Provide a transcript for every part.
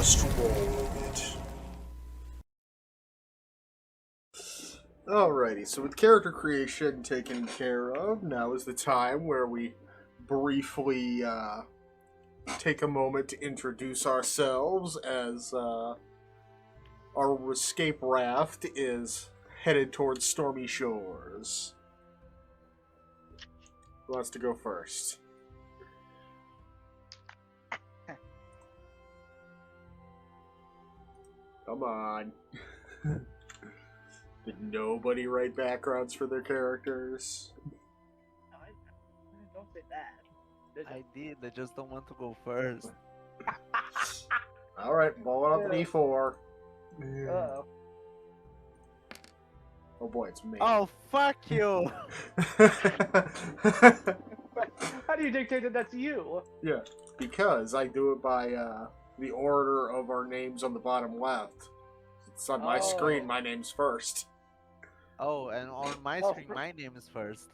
just roll it. Alrighty, so with character creation taken care of, now is the time where we briefly take a moment to introduce ourselves as our escape raft is headed towards stormy shores. Who wants to go first? Come on. Did nobody write backgrounds for their characters? No, don't say that. I did, I just don't want to go first. Alright, ball out the D4. Uh-oh. Oh boy, it's me. Oh, fuck you! How do you dictate that that's you? Yeah, because I do it by the order of our names on the bottom left. It's on my screen, my name's first. Oh, and on my screen, my name is first.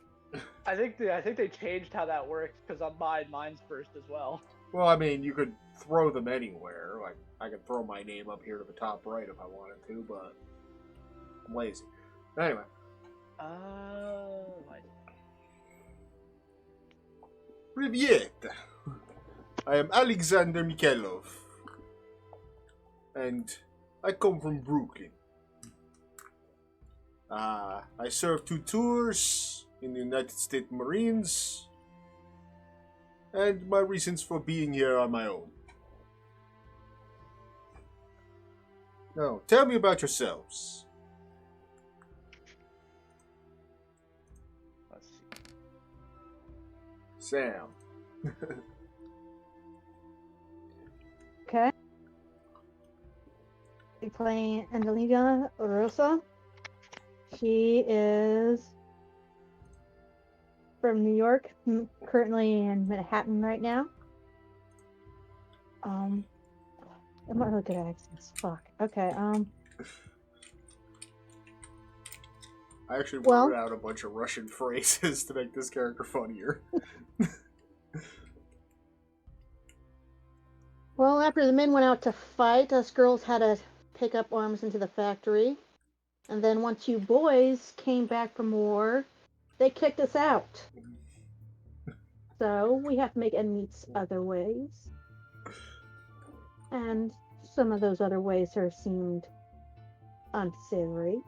I think they changed how that works because on mine's first as well. Well, I mean, you could throw them anywhere. Like, I could throw my name up here to the top right if I wanted to, but I'm lazy. Anyway. Oh, Privyet. I am Alexander Mikhailov. And I come from Brooklyn. I served 2 tours in the United States Marines. And my reasons for being here are my own. Now, tell me about yourselves. let's see. Sam. Okay. We're playing Angelina Rosa. She is from New York, currently in Manhattan right now. I'm not really good at accents. Fuck. Okay. I actually wrote out a bunch of Russian phrases to make this character funnier. Well, after the men went out to fight, us girls had to pick up arms into the factory. And then once you boys came back from war, they kicked us out. So we have to make ends meet other ways. And some of those other ways are seemed unsavory.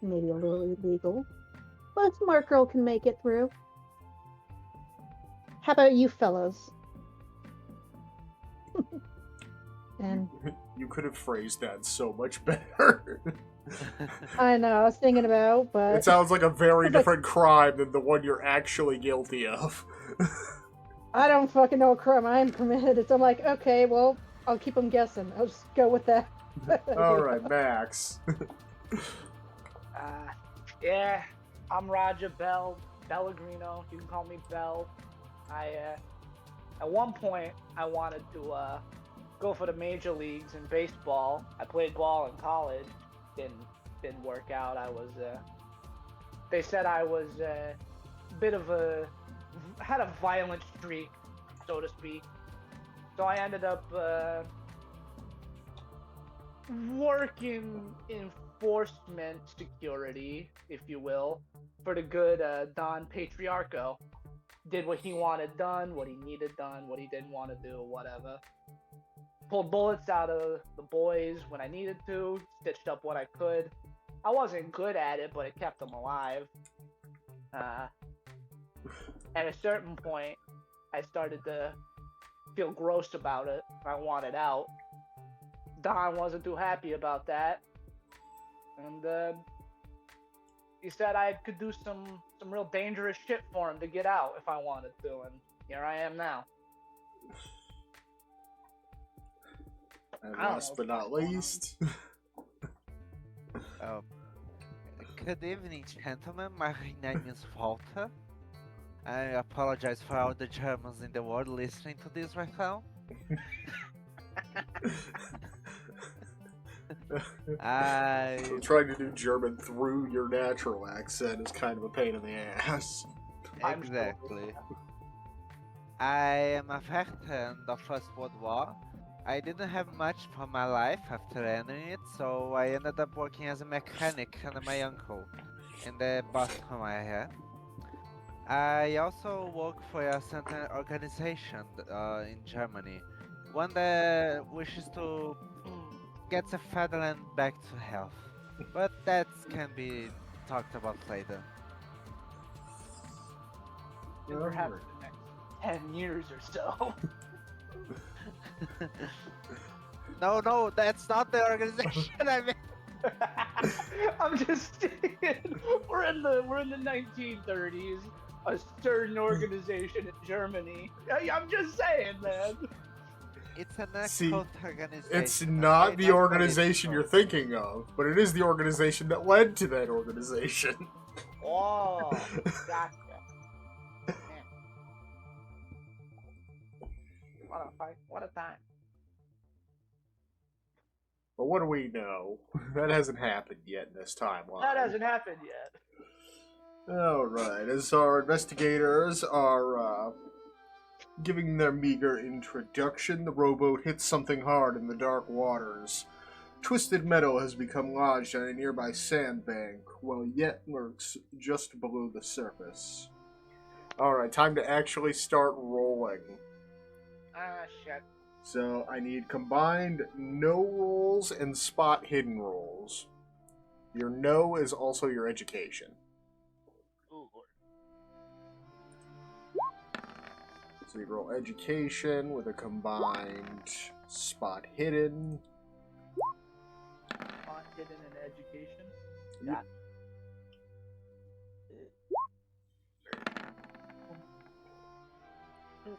Maybe a little illegal. But a smart girl can make it through. How about you fellows? And You could have phrased that so much better. I know, I was thinking about, but It sounds like a very different crime than the one you're actually guilty of. I don't fucking know what crime I'm committed. So I'm like, okay, well, I'll keep them guessing. I'll just go with that. Alright, Max. Yeah, I'm Roger Pellegrino. You can call me Bell. At one point, I wanted to go for the major leagues in baseball. I played ball in college. Didn't work out. They said I was a bit of had a violent streak, so to speak. So I ended up working enforcement security, if you will, for the good Don Patriarcho. Did what he wanted done, what he needed done, what he didn't want to do, whatever. Pulled bullets out of the boys when I needed to, stitched up what I could. I wasn't good at it, but it kept them alive. At a certain point, I started to feel gross about it. I wanted out. Don wasn't too happy about that. And he said I could do some real dangerous shit for him to get out if I wanted to, and here I am now. And last but not least. Good evening, gentlemen. My name is Walter. I apologize for all the Germans in the world listening to this right now. Trying to do German through your natural accent is kind of a pain in the ass. Exactly. I am a veteran of First World War. I didn't have much for my life after entering it, so I ended up working as a mechanic under my uncle in the Boston area. I also work for a certain organization in Germany, one that wishes to get the fatherland back to health. But that can be talked about later. In perhaps Alright. the next 10 years or so. No, that's not the organization I mean. I'm just saying, we're in the 1930s. A certain organization in Germany. I'm just saying, man. It's an See, occult organization. It's Okay? not the Not organization political. you're thinking of, but it is the organization that led to that organization. Oh, gotcha. Man. What a fight! What a time! But what do we know? That hasn't happened yet in this timeline. That hasn't happened yet. Alright, as our investigators are giving their meager introduction, the rowboat hits something hard in the dark waters. Twisted metal has become lodged on a nearby sandbank, while yet lurks just below the surface. Alright, time to actually start rolling. Ah, shit. So I need combined no rolls and spot hidden rolls. Your no is also your education. Ooh, Lord. So you roll education with a combined spot hidden. On hidden in education. Yep. Got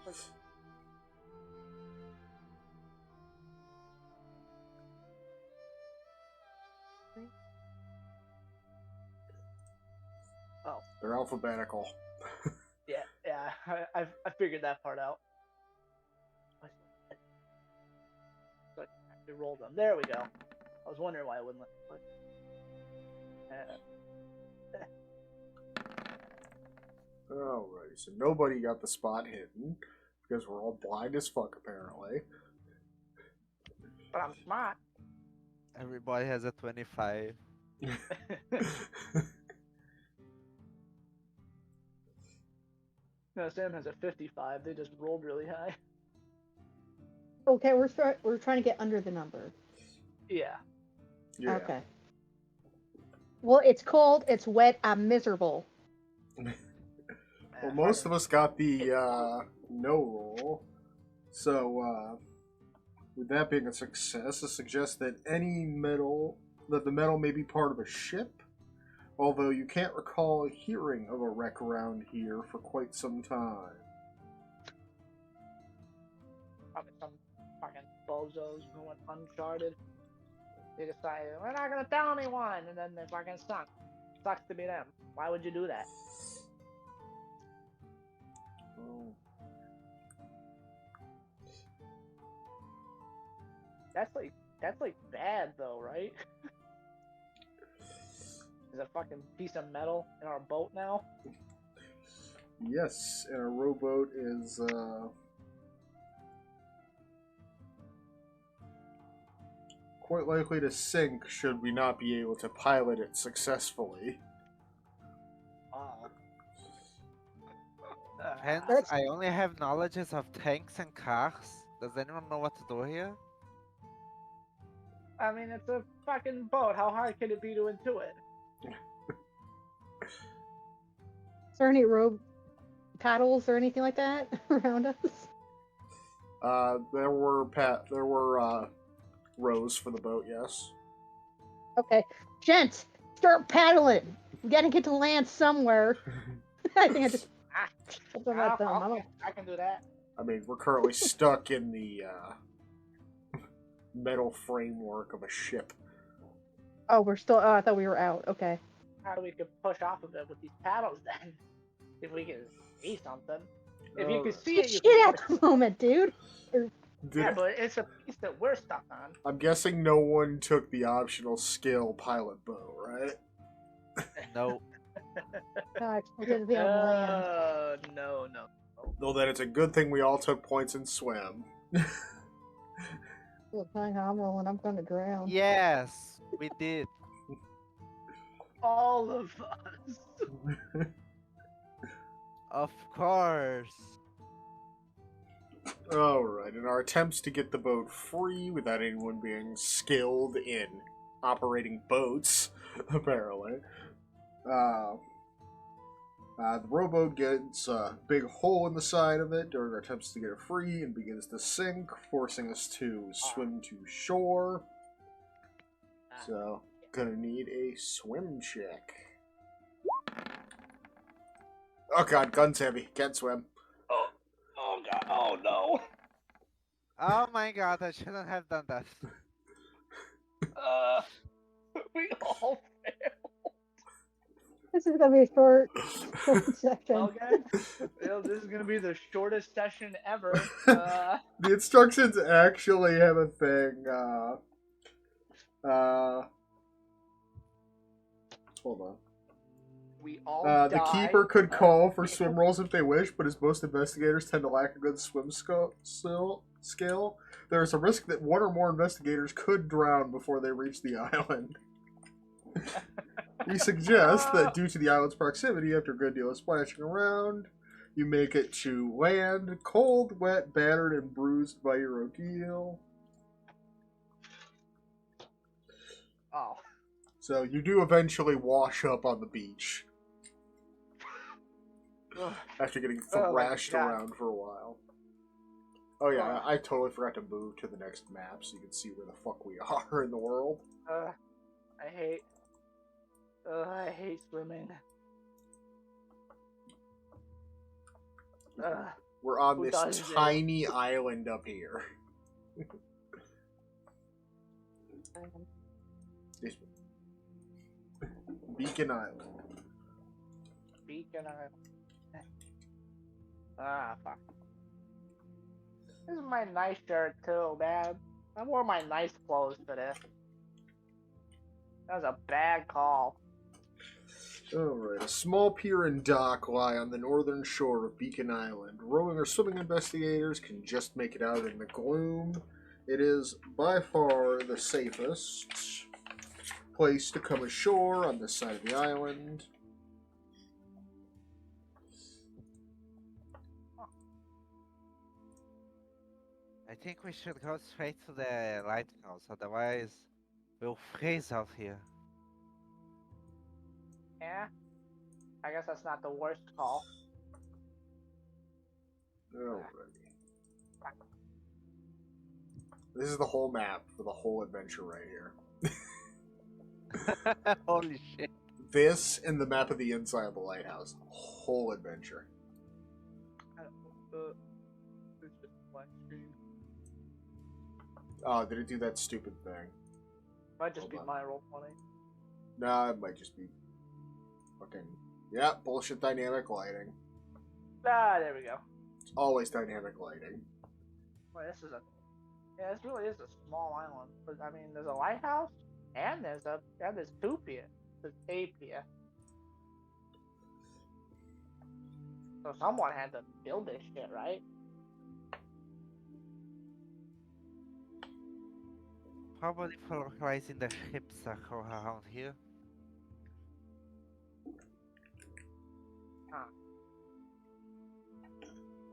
it. Oh, They're alphabetical. yeah. I figured that part out. So I actually rolled them. There we go. I was wondering why I wouldn't let Alright, so nobody got the spot hidden because we're all blind as fuck apparently. but I'm smart. Everybody has a 25. No, Sam has a 55. They just rolled really high. Okay, we're trying to get under the number. Yeah. Yeah. Okay. Well, it's cold, it's wet, I'm miserable. Well, most of us got the no roll. So, with that being a success, it suggests that the metal may be part of a ship, although you can't recall hearing of a wreck around here for quite some time. Probably some fucking bozos going uncharted. They decided, we're not gonna tell anyone, and then they fucking sunk. Sucks to be them. Why would you do that? Oh. That's like bad though, right? There's a fucking piece of metal in our boat now. Yes, and a rowboat is quite likely to sink should we not be able to pilot it successfully. Oh. Hence, That's- I only have knowledges of tanks and cars. Does anyone know what to do here? I mean, it's a fucking boat. How hard can it be to intuit? Is there any rope paddles or anything like that around us? There were rows for the boat. Yes. Okay. Gents, start paddling. We gotta get to land somewhere. I think I just. Ah, That's what I thought. I can do that. I mean, we're currently stuck in the metal framework of a ship. Oh, we're still. Oh, I thought we were out. Okay. How we could push off of it with these paddles then? If we can see something. If you Oh. can see Get it, you shit can. at the moment, dude. Yeah, but it's a piece that we're stuck on. I'm guessing no one took the optional skill pilot boat, right? No. I expected to be on land. No. Though that it's a good thing we all took points in swim. Look, I'm rolling. I'm going to drown. Yes, we did. All of us. Of course. Alright, in our attempts to get the boat free without anyone being skilled in operating boats, apparently, the rowboat gets a big hole in the side of it during our attempts to get it free and begins to sink, forcing us to swim to shore. So, gonna need a swim check. Oh god, gun's heavy. Can't swim. Oh god. Oh no. Oh my god, I shouldn't have done that. We all failed. This is going to be a short section. Well, guys, this is gonna be the shortest session ever. The instructions actually have a thing, hold on. We all The died. keeper could call for swim rolls if they wish, but as most investigators tend to lack a good swim skill, there is a risk that one or more investigators could drown before they reach the island. We suggest that due to the island's proximity, after a good deal of splashing around, you make it to land, cold, wet, battered, and bruised by your ordeal. Oh. So you do eventually wash up on the beach after getting thrashed God. around for a while. Oh yeah, I totally forgot to move to the next map so you can see where the fuck we are in the world. I hate swimming. We're on Who this does it? tiny island up here. This one. Beacon Island. Beacon Island. Fuck. This is my nice shirt too, man. I wore my nice clothes for this. That was a bad call. Alright, a small pier and dock lie on the northern shore of Beacon Island. Rowing or swimming investigators can just make it out in the gloom. It is by far the safest place to come ashore on this side of the island. I think we should go straight to the lighthouse, otherwise we'll freeze out here. Yeah? I guess that's not the worst call. Alrighty. This is the whole map for the whole adventure right here. Holy shit. This and the map of the inside of the lighthouse. Whole adventure. It's just black screen. Oh, did it do that stupid thing? Might just be Hold on. my roll 20. Nah, it might just be fucking... Yeah, bullshit dynamic lighting. Ah, there we go. It's always dynamic lighting. Well, this is a... Yeah, this really is a small island. But, I mean, there's a lighthouse, and there's two pier. There's a pier. So someone had to build this shit, right? Probably for localizing the ships that go around here.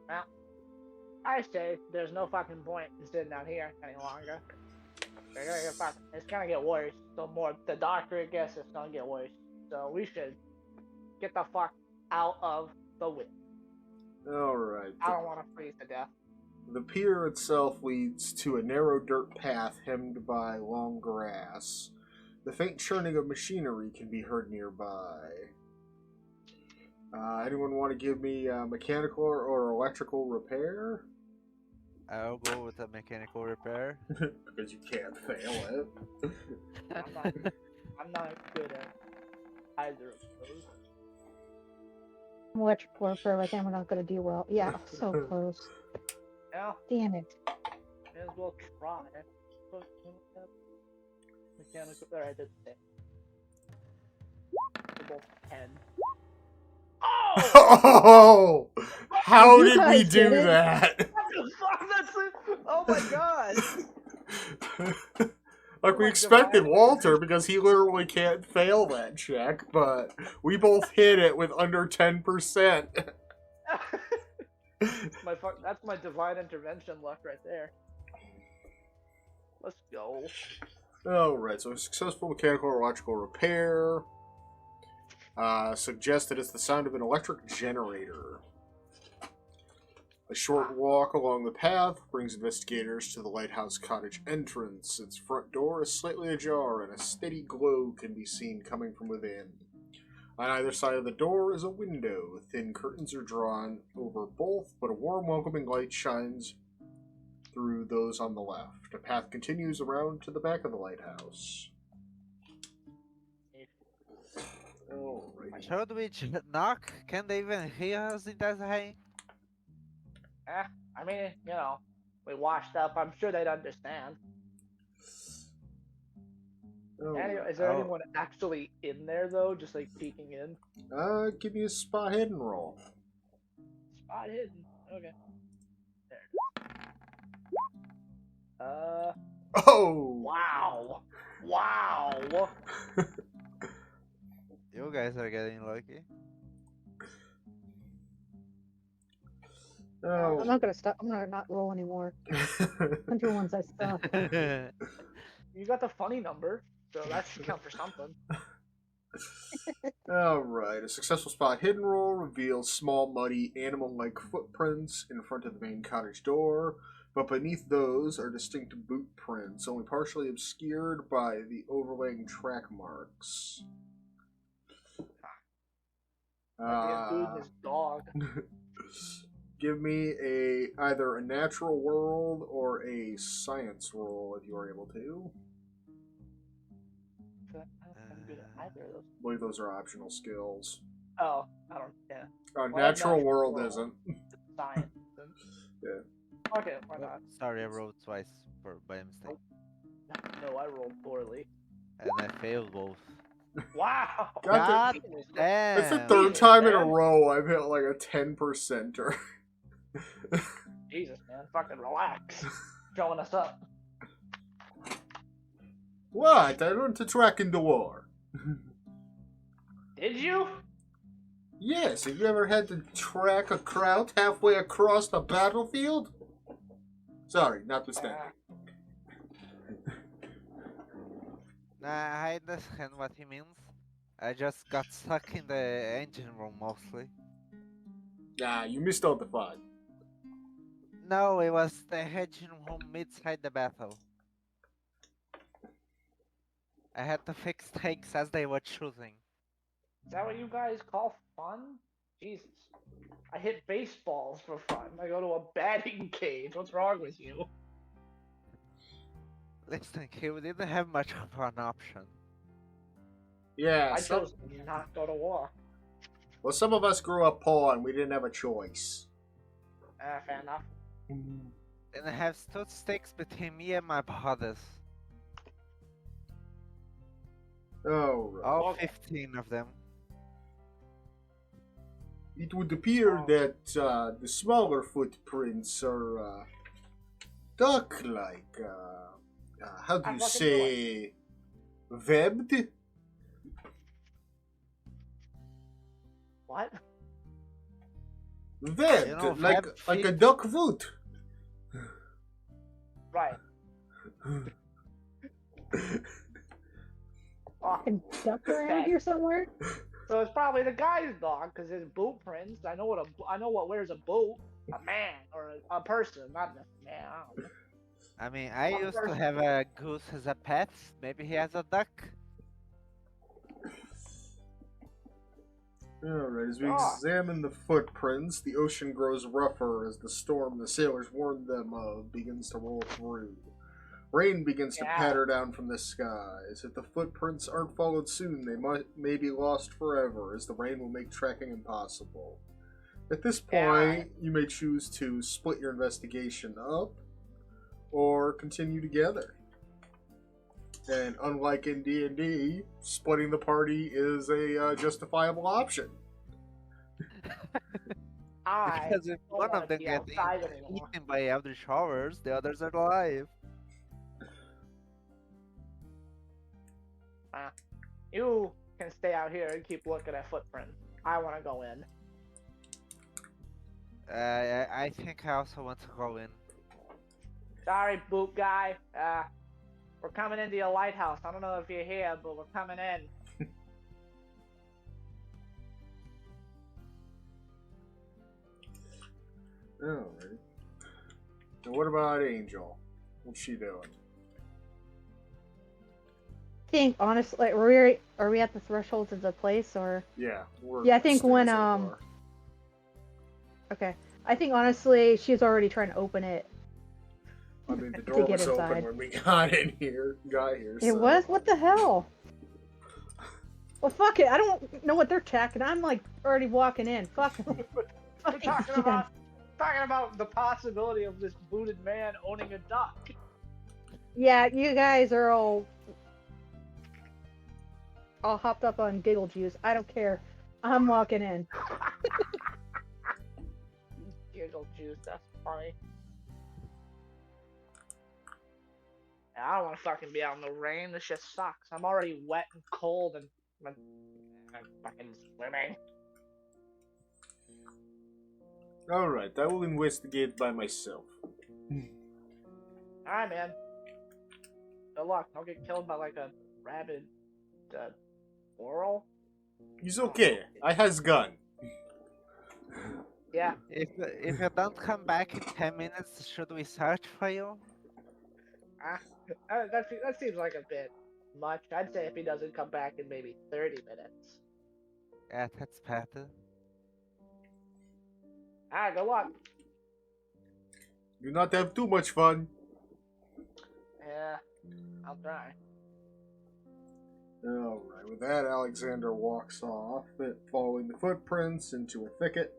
Well, I say there's no fucking point in sitting out here any longer. They're gonna get fucking, it's gonna get worse. The darker it gets, it's gonna get worse. So we should get the fuck out of the wind. Alright. I don't want to freeze to death. The pier itself leads to a narrow dirt path hemmed by long grass. The faint churning of machinery can be heard nearby. Anyone want to give me mechanical or electrical repair? I'll go with a mechanical repair. Because you can't fail it. I'm not good at either of those. Electrical repair, I think we're not going to do well. Yeah, so close. Yeah, Damn it. may as well try. Mechanical. Alright, I did the same. Both 10. Oh! Oh! How You did we guys do did it. that? What the fuck? That's it. Oh my god! Like we expected Walter because he literally can't fail that check, but we both hit it with under 10%. That's my divine intervention luck right there. Let's go. Alright, so successful mechanical or electrical repair. Suggested it's the sound of an electric generator. A short walk along the path brings investigators to the lighthouse cottage entrance. Its front door is slightly ajar, and a steady glow can be seen coming from within. On either side of the door is a window. Thin curtains are drawn over both, but a warm, welcoming light shines through those on the left. A path continues around to the back of the lighthouse. Alright. Should we knock? Can they even hear us in that high? I mean, we washed up. I'm sure they'd understand. Anyway, is there anyone actually in there, though? Just, like, peeking in? Give me a spot hidden roll. Spot hidden? Okay. There. Oh! Wow! Wow! You guys are getting lucky. Oh. I'm not gonna stop. I'm gonna not roll anymore. Until once I stop. You got the funny number, so that should count for something. Alright, a successful spot hidden roll reveals small, muddy, animal-like footprints in front of the main cottage door, but beneath those are distinct boot prints, only partially obscured by the overlaying track marks. Dude and his dog. Give me either a natural world or a science roll if you are able to. I'm good at either of those. I believe those are optional skills. Oh, I don't. Yeah. Natural world isn't. Science. Yeah. Okay, why not? Sorry, I rolled twice by mistake. No, I rolled poorly. And I failed both. Wow! God damn! That's the third time in a row I've hit like a 10%er. Jesus, man. Fucking relax. Showing us up. What? I learned to track in the war. Did you? Yes, have you ever had to track a crowd halfway across the battlefield? Sorry, notwithstanding. Nah, I understand what he means. I just got stuck in the engine room mostly. Nah, you missed out the fun. No, it was the engine room mid-side the battle. I had to fix tanks as they were choosing. Is that what you guys call fun? Jesus. I hit baseballs for fun. I go to a batting cage. What's wrong with you? Listen, kid, we didn't have much of an option. Yeah, I chose to not go to war. Well, some of us grew up poor and we didn't have a choice. Fair enough. And I have stood stakes between me and my brothers. Oh, right. All 15 of them. It would appear that the smaller footprints are duck-like. How do you say? Webbed? What? Webbed, You know, like a duck foot. Right. And duck around here somewhere? So it's probably the guy's dog because his boot prints. I know what wears a boot. A man or a person, not a man. I don't know. I mean, I used to have a goose as a pet. Maybe he has a duck. Alright, as we examine the footprints, the ocean grows rougher as the storm the sailors warned them of begins to roll through. Rain begins to patter down from the skies. If the footprints aren't followed soon, they may be lost forever, as the rain will make tracking impossible. At this point, you may choose to split your investigation up, or continue together. And unlike in D&D, splitting the party is a justifiable option. Because if one of them gets eaten by eldritch horrors, the others are alive. You can stay out here and keep looking at footprints. I want to go in. I think I also want to go in. Sorry, boot guy. We're coming into your lighthouse. I don't know if you're here, but we're coming in. Alright. And what about Angel? What's she doing? I think honestly, like, are we at the thresholds of the place or? Yeah, we're Yeah, I think when upstairs at the bar. Okay, I think honestly she's already trying to open it. I mean, the to door get was open inside. when we got here. It So. was? What the hell? Well, fuck it. I don't know what they're checking. I'm like already walking in. Fuck. We're talking about the possibility of this booted man owning a duck. Yeah, you guys are all hopped up on giggle juice. I don't care. I'm walking in. Giggle juice, that's funny. I don't want to fucking be out in the rain. This shit sucks. I'm already wet and cold and I'm fucking swimming. Alright, I will investigate by myself. Alright, man. Good luck. Don't get killed by like a rabid squirrel. He's okay. I has gun. Yeah. If you don't come back in 10 minutes, should we search for you? That seems like a bit much. I'd say if he doesn't come back in maybe 30 minutes. Yeah, that's better. Alright, good luck. Do not have too much fun. Yeah, I'll try. Alright, with that, Alexander walks off, following the footprints into a thicket.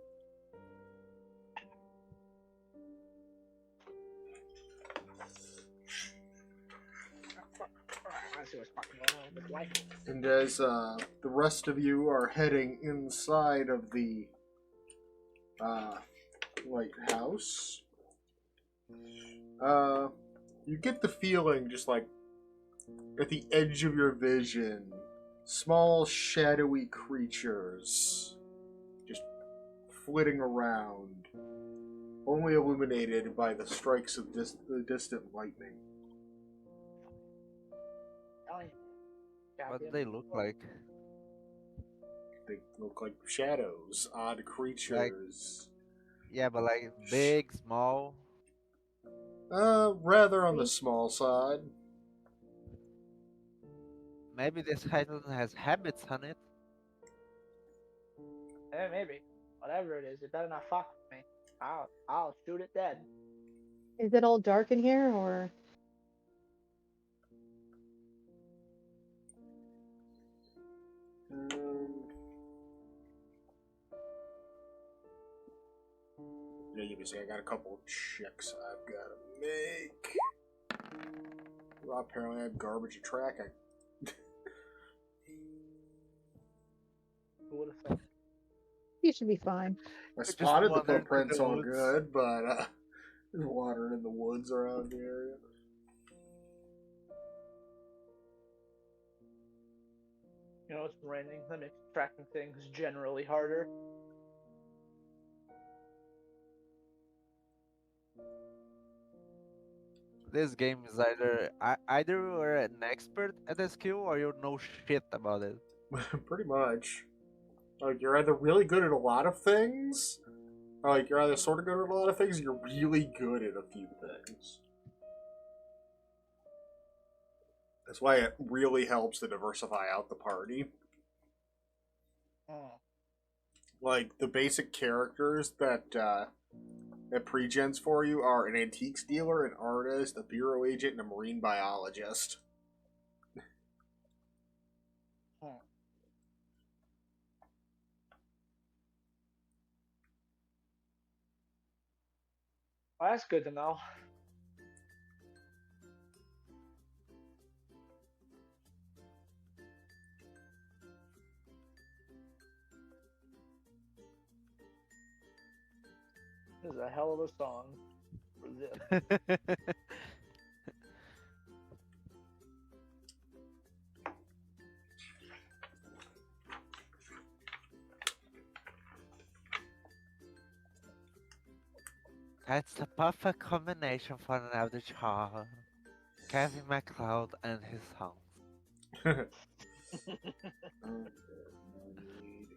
Let's see what's fucking going on with life. And as the rest of you are heading inside of the lighthouse, you get the feeling just like at the edge of your vision, small shadowy creatures just flitting around, only illuminated by the strikes of the distant lightning. What do they look like? They look like shadows, odd creatures. Yeah, but like big, small. Rather on the small side. Maybe this island has habits on it. Yeah, maybe. Whatever it is, it better not fuck with me. I'll shoot it dead. Is it all dark in here or? Yeah, you can see I got a couple of checks I've got to make. Well, apparently I have garbage at tracking. Who would have thought? You should be fine. I just spotted the wandered in footprints the all woods. good, but there's water in the woods around the area. You know, it's raining. That makes tracking things generally harder. This game is either you're an expert at the skill or you know shit about it. Pretty much. Like, you're either really good at a lot of things, or like you're either sort of good at a lot of things, or you're really good at a few things. That's why it really helps to diversify out the party. Like, the basic characters that pre-gens for you are an antiques dealer, an artist, a bureau agent, and a marine biologist. Well, that's good to know. This is a hell of a song for this. That's the perfect combination for an elder child. Kevin MacLeod and his songs. Okay, I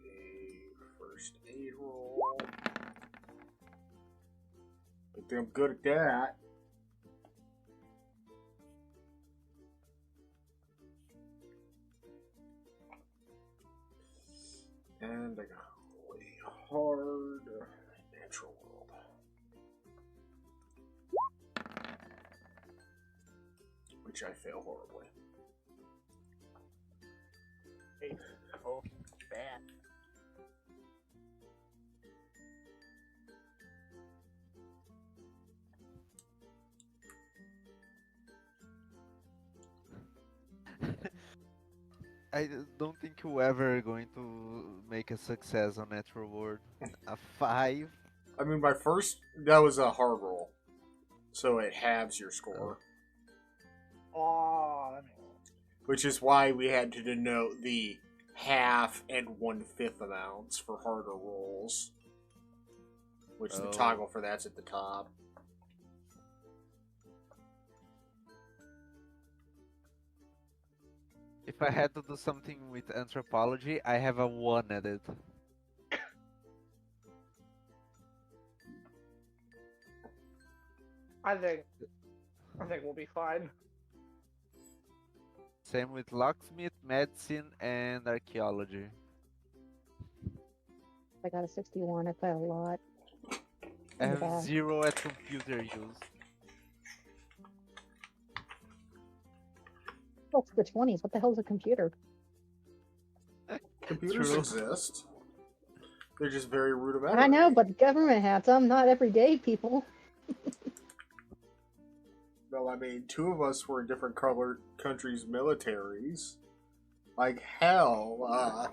need a first aid roll. I think I'm good at that. And I got really hard natural world. Which I fail horribly. Oh, bad. I don't think you're ever going to make a success on natural world. A 5? I mean, my first, that was a hard roll. So it halves your score. Oh, Which is why we had to denote the half and 1/5 amounts for harder rolls. Which the toggle for that's at the top. If I had to do something with anthropology, I have a 1 at it. I think we'll be fine. Same with locksmith, medicine, and archaeology. I got a 61. I play a lot. I have Yeah. 0 at computer use. Oh, it's the 20s. What the hell's a computer? Computers True. exist. They're just very rudimentary. I know, but the government has them, not everyday people. Well, I mean, two of us were in different colored countries' militaries. Like hell,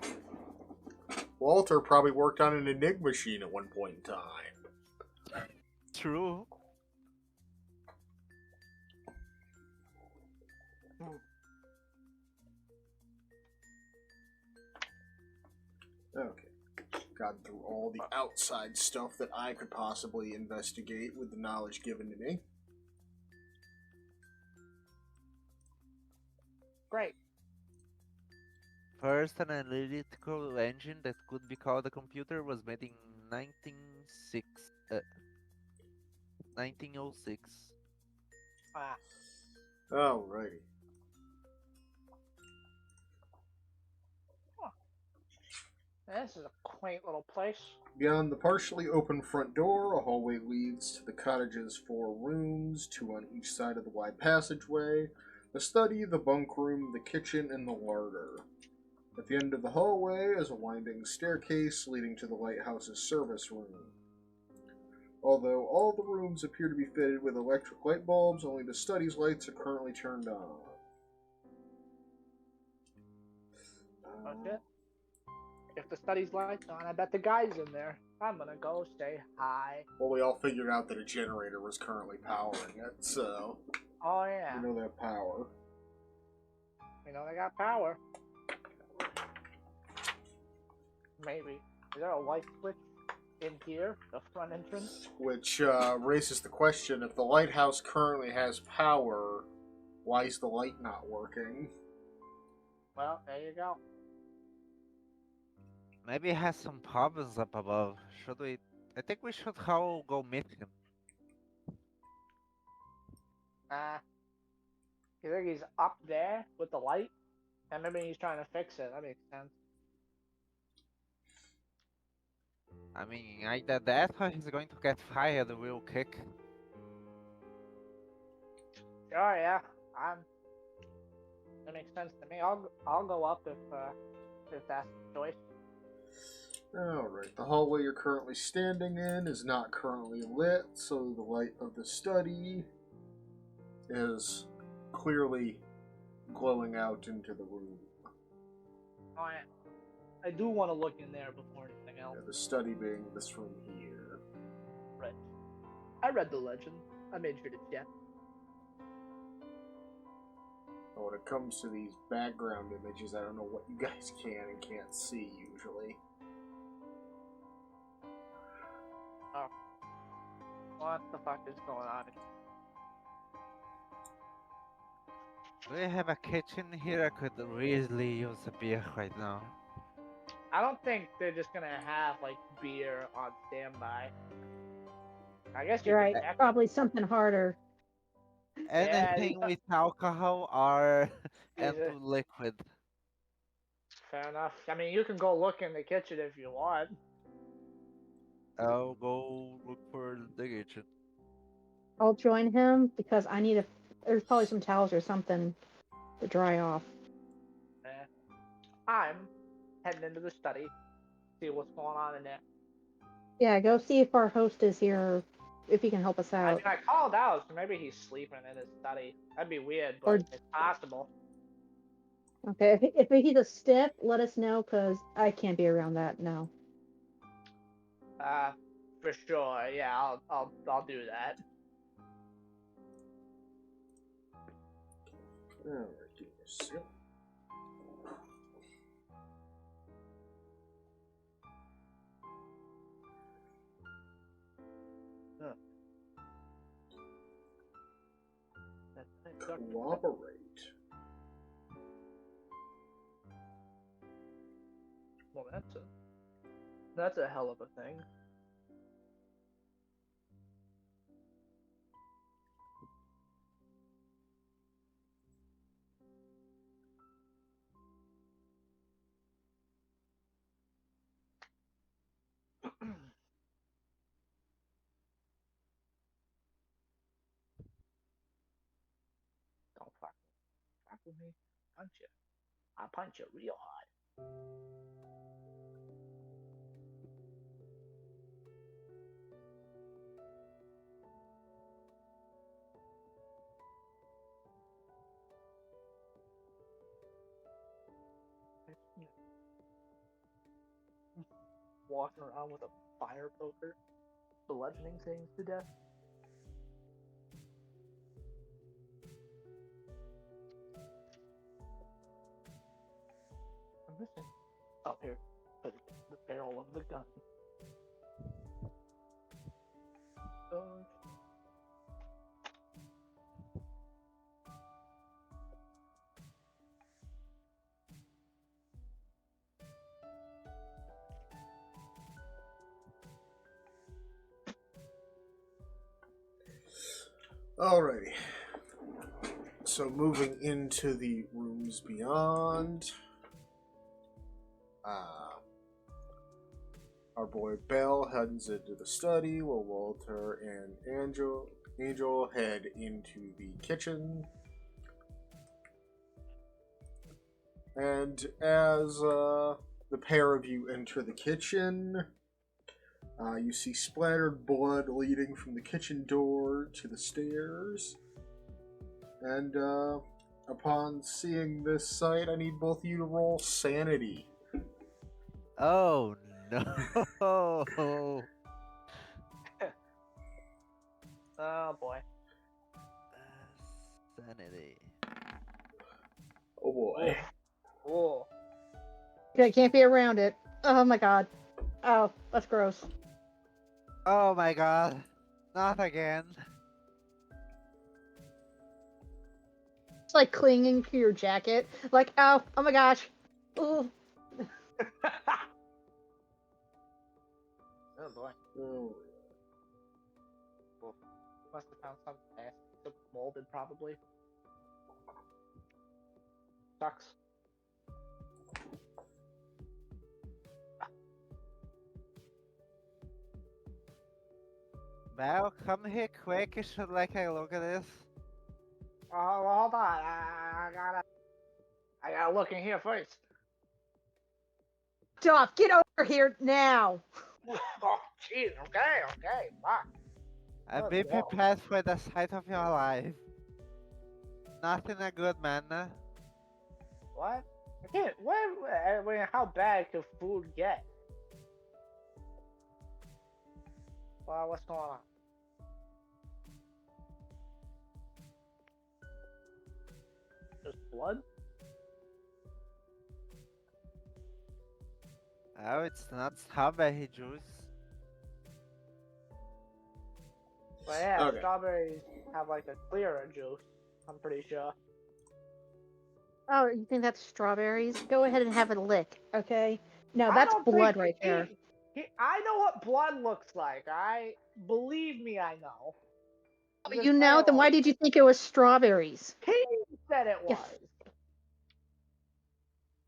Walter probably worked on an Enigma machine at one point in time. True. Okay. Gotten through all the outside stuff that I could possibly investigate with the knowledge given to me. Great. First, an analytical engine that could be called a computer was made in 1906. Ah, Alrighty. this is a quaint little place. Beyond the partially open front door, a hallway leads to the cottage's 4 rooms, 2 on each side of the wide passageway, the study, the bunk room, the kitchen, and the larder. At the end of the hallway is a winding staircase leading to the lighthouse's service room. Although all the rooms appear to be fitted with electric light bulbs, only the study's lights are currently turned on. Okay. If the study's lights on, I bet the guy's in there. I'm gonna go say hi. Well, we all figured out that a generator was currently powering it, so Oh yeah. we know that power. We know they got power. Maybe. Is there a light switch in here? The front entrance? Which raises the question, if the lighthouse currently has power, why is the light not working? Well, there you go. Maybe it has some problems up above. Should we? I think we should all go meet him. You think he's up there with the light? And maybe he's trying to fix it. That makes sense. I mean, either that or he's going to get fired real quick. Sure, yeah. That makes sense to me. I'll go up if that's the choice. Alright, the hallway you're currently standing in is not currently lit, so the light of the study is clearly glowing out into the room. Oh, yeah. I do want to look in there before anything else. The study being this room here. Right. I read the legend. I made sure to check. But when it comes to these background images, I don't know what you guys can and can't see usually. What the fuck is going on? Do we have a kitchen here? I could really use a beer right now. I don't think they're just gonna have like beer on standby. I guess you You're could right. check. Probably something harder. Yeah, Anything with alcohol or and Jesus. to liquid. Fair enough. I mean, you can go look in the kitchen if you want. I'll go look for the kitchen. I'll join him because I need a. There's probably some towels or something to dry off. Eh. I'm heading into the study, see what's going on in there. Yeah, go see if our host is here, if he can help us I out. mean, I called out, so maybe he's sleeping in his study. That'd be weird, but Or- it's possible. Okay, if he's a stiff, let us know because I can't be around that now. For sure. Yeah, I'll do that. Alright, give me a sec. Cooperate. Well, that's a hell of a thing. Don't fuck with me. Punch you. I'll punch you real hard. Walking around with a fire poker, bludgeoning things to death. I'm missing. Oh, here. The barrel of the gun. Dodge. Alrighty. So moving into the rooms beyond. Our boy Bell heads into the study while Walter and Angel head into the kitchen. And as the pair of you enter the kitchen, you see splattered blood leading from the kitchen door to the stairs. And upon seeing this sight, I need both of you to roll sanity. Oh no! Oh boy. Sanity. Oh boy. Oh. I can't be around it. Oh my god. Oh, that's gross. Oh my god! Not again! It's like clinging to your jacket. Like, oh my gosh. Ooh. Oh boy. Oh. Must have found something nasty. Something molded, probably. Sucks. Val, come here quick. You should like a look at this. Oh, well, hold on. I gotta look in here first. Stop! Get over here now! Oh, jeez. Okay. Fuck. I've Oh, been no. prepared for the sight of your life. Nothing a good manner. What? I can't. I mean, how bad could food get? Well, what's going on? Just blood? Oh, it's not strawberry juice. But yeah, Okay. strawberries have like a clearer juice. I'm pretty sure. Oh, you think that's strawberries? Go ahead and have a lick, okay? No, I that's don't blood think right there. I know what blood looks like. Believe me, I know. I'm just You know? saying, Then why like, did you think it was strawberries? he said it You was.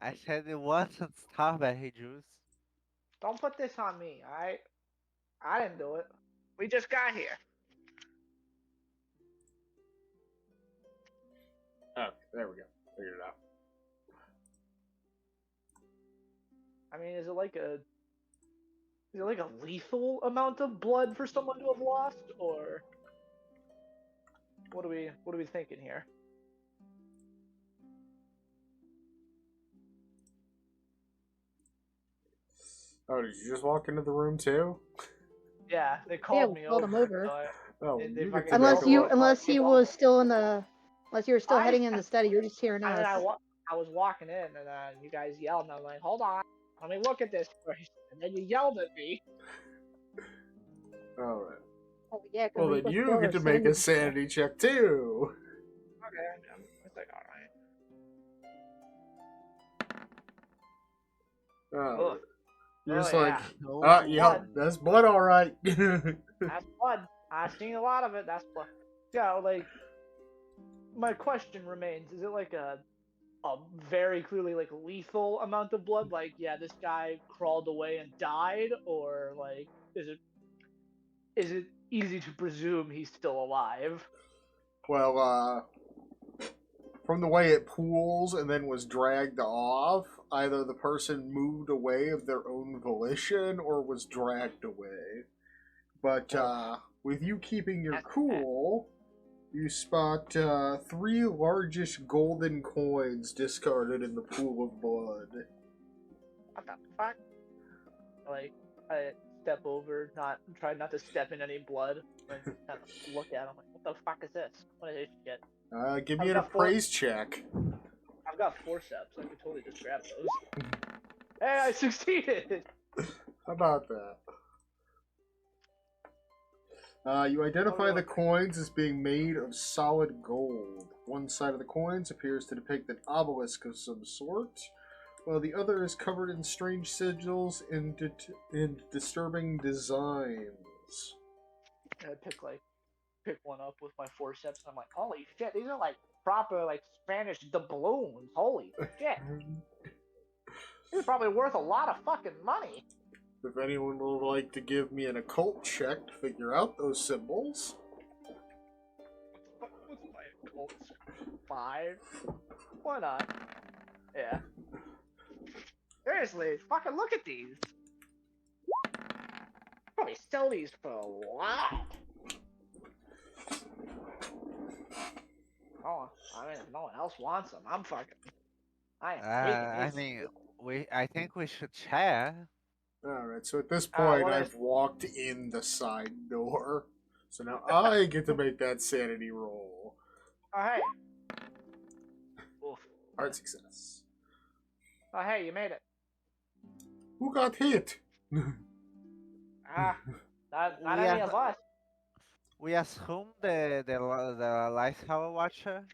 I said it wasn't strawberry juice. Don't put this on me, alright? I didn't do it. We just got here. Oh, there we go. Figured it out. I mean, is it like a lethal amount of blood for someone to have lost, or what are we thinking here? Oh, did you just walk into the room too? Yeah, they Yeah, called we me called him over. So Oh, they you get fucking to make broke a Unless he was still in the, unless you were still I- heading in the study, you're just hearing I mean, us. I was walking in, and you guys yelled, and I'm like, hold on, let me look at this first. And then you yelled at me. All right. Oh yeah, 'cause Well, we then supposed to you go get over to make a sanity. sanity check too. Okay, it's like, alright. Oh, Ugh. you're just Oh, like, yeah. yeah, Blood. that's blood, all right. That's blood. I've seen a lot of it. That's blood. Yeah, like, my question remains: is it like a very clearly like lethal amount of blood? Like, yeah, this guy crawled away and died, or like, is it easy to presume he's still alive? Well, from the way it pools and then was dragged off, either the person moved away of their own volition or was dragged away. But with you keeping your cool, you spot 3 largish golden coins discarded in the pool of blood. What the fuck? Like, I step over, try not to step in any blood, and kind of look at him like, what the fuck is this? What is this shit? Give me I've an got 4 appraise check. I've got forceps. I could totally just grab those. Hey, I succeeded! How about that? You identify the coins as being made of solid gold. One side of the coins appears to depict an obelisk of some sort, while the other is covered in strange sigils and disturbing designs. I pick one up with my forceps, and I'm like, holy shit, these are like proper like Spanish doubloons. Holy shit. These are probably worth a lot of fucking money. If anyone would like to give me an occult check to figure out those symbols. What's my occult? 5? Why not? Yeah. Seriously, fucking look at these. Probably sell these for a lot. Oh, I mean, if no one else wants them, I'm fucking. I am I taking these. mean, I think we should share. Alright, so at this point, well, I've walked in the side door. So now I get to make that sanity roll. Oh, hey. Oof. Hard success. Oh, hey, you made it. Who got hit? Ah, not We any are- of us. We assume the lighthouse watcher.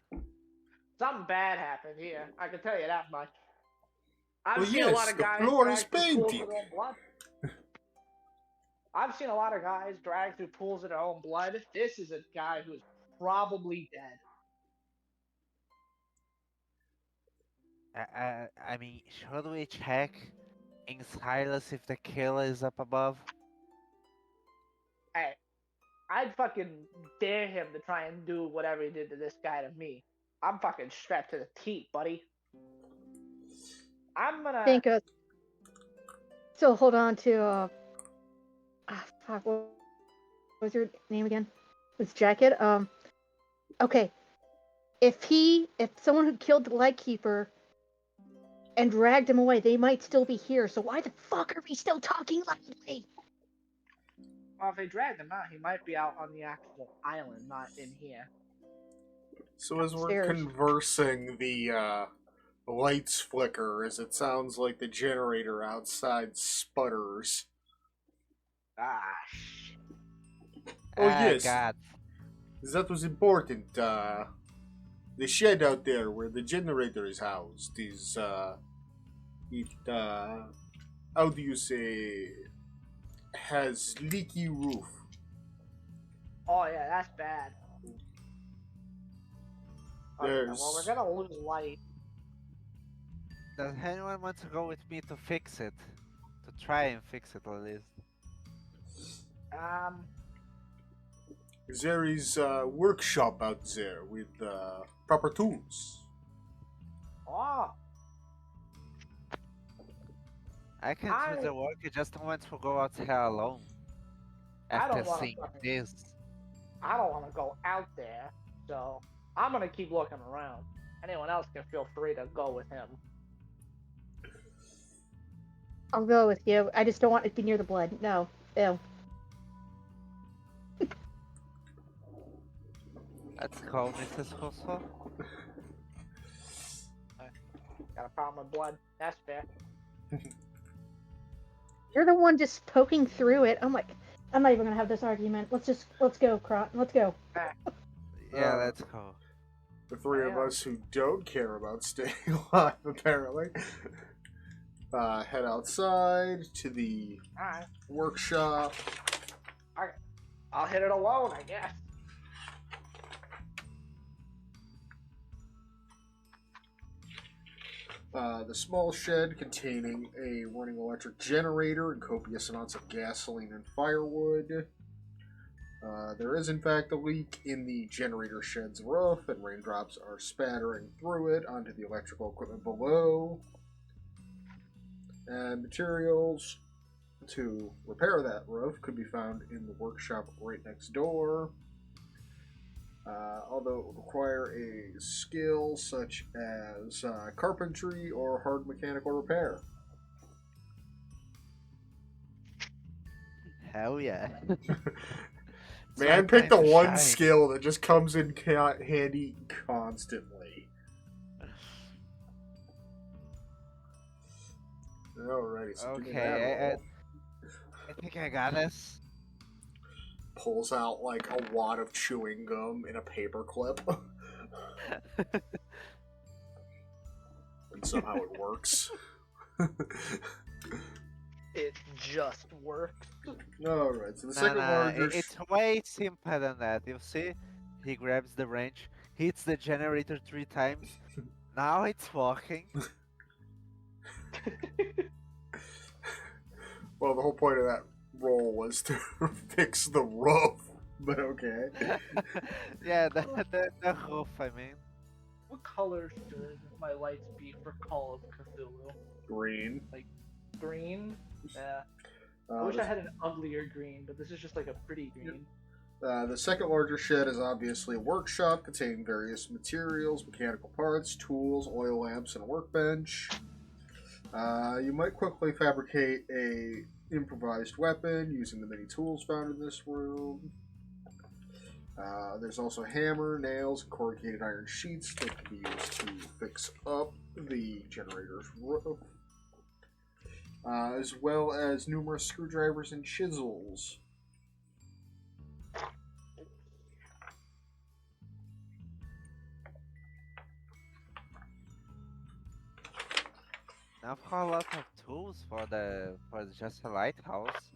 Something bad happened here. I can tell you that much. I've Well, seen a lot yes, of the guys floor is drag through pools painted. of their own blood. I've seen a lot of guys drag through pools of their own blood. This is a guy who's probably dead. I mean, should we check in silence if the killer is up above? Hey, I'd fucking dare him to try and do whatever he did to this guy to me. I'm fucking strapped to the teeth, buddy. I'm gonna. Think of. Still hold on to. Fuck. What was your name again? His jacket. Okay. If someone who killed the Lightkeeper and dragged him away, they might still be here. So why the fuck are we still talking loudly? Well, if they dragged him out, he might be out on the actual island, not in here. So as we're Upstairs. conversing, the lights flicker as it sounds like the generator outside sputters. Ah, shit. Oh, Ah, yes. God. That was important. The shed out there where the generator is housed is, how do you say, has leaky roof. Oh yeah, that's bad. Okay, well we're There's, gonna lose light. Does anyone want to go with me to fix it? To try and fix it at least. Um, there is a workshop out there with proper tools. oh, I can I do the work, I just don't want to go out here alone. I After don't want seeing to. this. I don't want to go out there, so I'm gonna keep looking around. Anyone else can feel free to go with him. I'll go with you. I just don't want it to be near the blood. No. Ew. Let's go, Mrs. Hussle. Got a problem with blood? That's fair. You're the one just poking through it. I'm not even gonna have this argument. Let's go, Let's go. Yeah, let's go. The three of us who don't care about staying alive, apparently, head outside to the Alright, workshop. I'll hit it alone, I guess. The small shed containing a running electric generator and copious amounts of gasoline and firewood. There is, in fact, a leak in the generator shed's roof, and raindrops are spattering through it onto the electrical equipment below. And materials to repair that roof could be found in the workshop right next door. Although it would require a skill such as carpentry or hard mechanical repair. Hell yeah. Man, pick the one skill that just comes in handy constantly. Alrighty, so give me that roll. I think I got this. Pulls out like a wad of chewing gum in a paper clip. And somehow it works. It just works. Alright, so the second largest... It's way simpler than that. You see? He grabs the wrench, hits the generator 3 times. Now it's working. Well, the whole point of that roll was to fix the roof, but okay. Yeah, the roof, I mean. What color should my lights be for Call of Cthulhu? Green. Like green? Yeah. I wish I had an uglier green, but this is just like a pretty green. The second largest shed is obviously a workshop containing various materials, mechanical parts, tools, oil lamps, and a workbench. You might quickly fabricate a improvised weapon using the many tools found in this room. There's also a hammer, nails, and corrugated iron sheets that can be used to fix up the generator's roof. As well as numerous screwdrivers and chisels. I've got a lot of tools for just a lighthouse.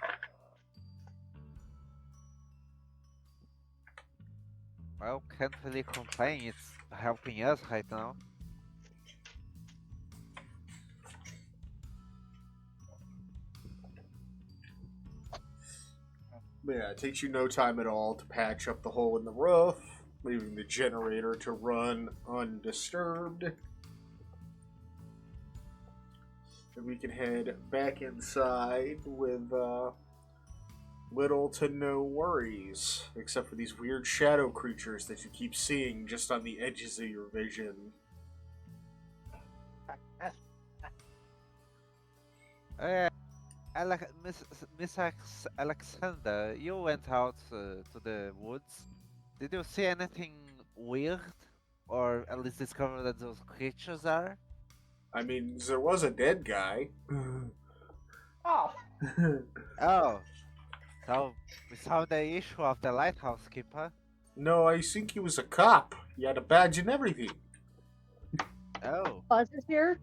Well, can't really complain. It's helping us right now. Yeah, it takes you no time at all to patch up the hole in the roof, leaving the generator to run undisturbed. And we can head back inside with little to no worries, except for these weird shadow creatures that you keep seeing just on the edges of your vision. Miss Alexander, you went out to the woods. Did you see anything weird? Or at least discover that those creatures are? I mean, there was a dead guy. Oh! Oh. So, we solved the issue of the lighthouse keeper. No, I think he was a cop. He had a badge and everything. Oh, Buzz is here.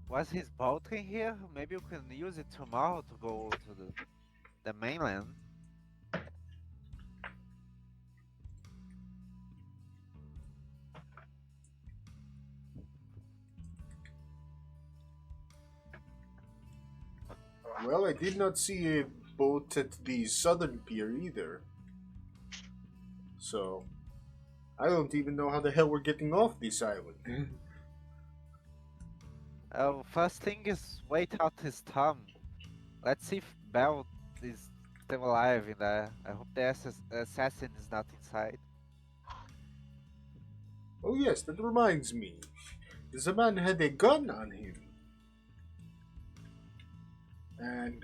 was his boat in here? Maybe we can use it tomorrow to go to the mainland. Well, I did not see a boat at the southern pier either. So, I don't even know how the hell we're getting off this island. Oh, first thing is wait out his tongue. Let's see if Bell is still alive in there. I hope the assassin is not inside. Oh yes, that reminds me. The man had a gun on him. And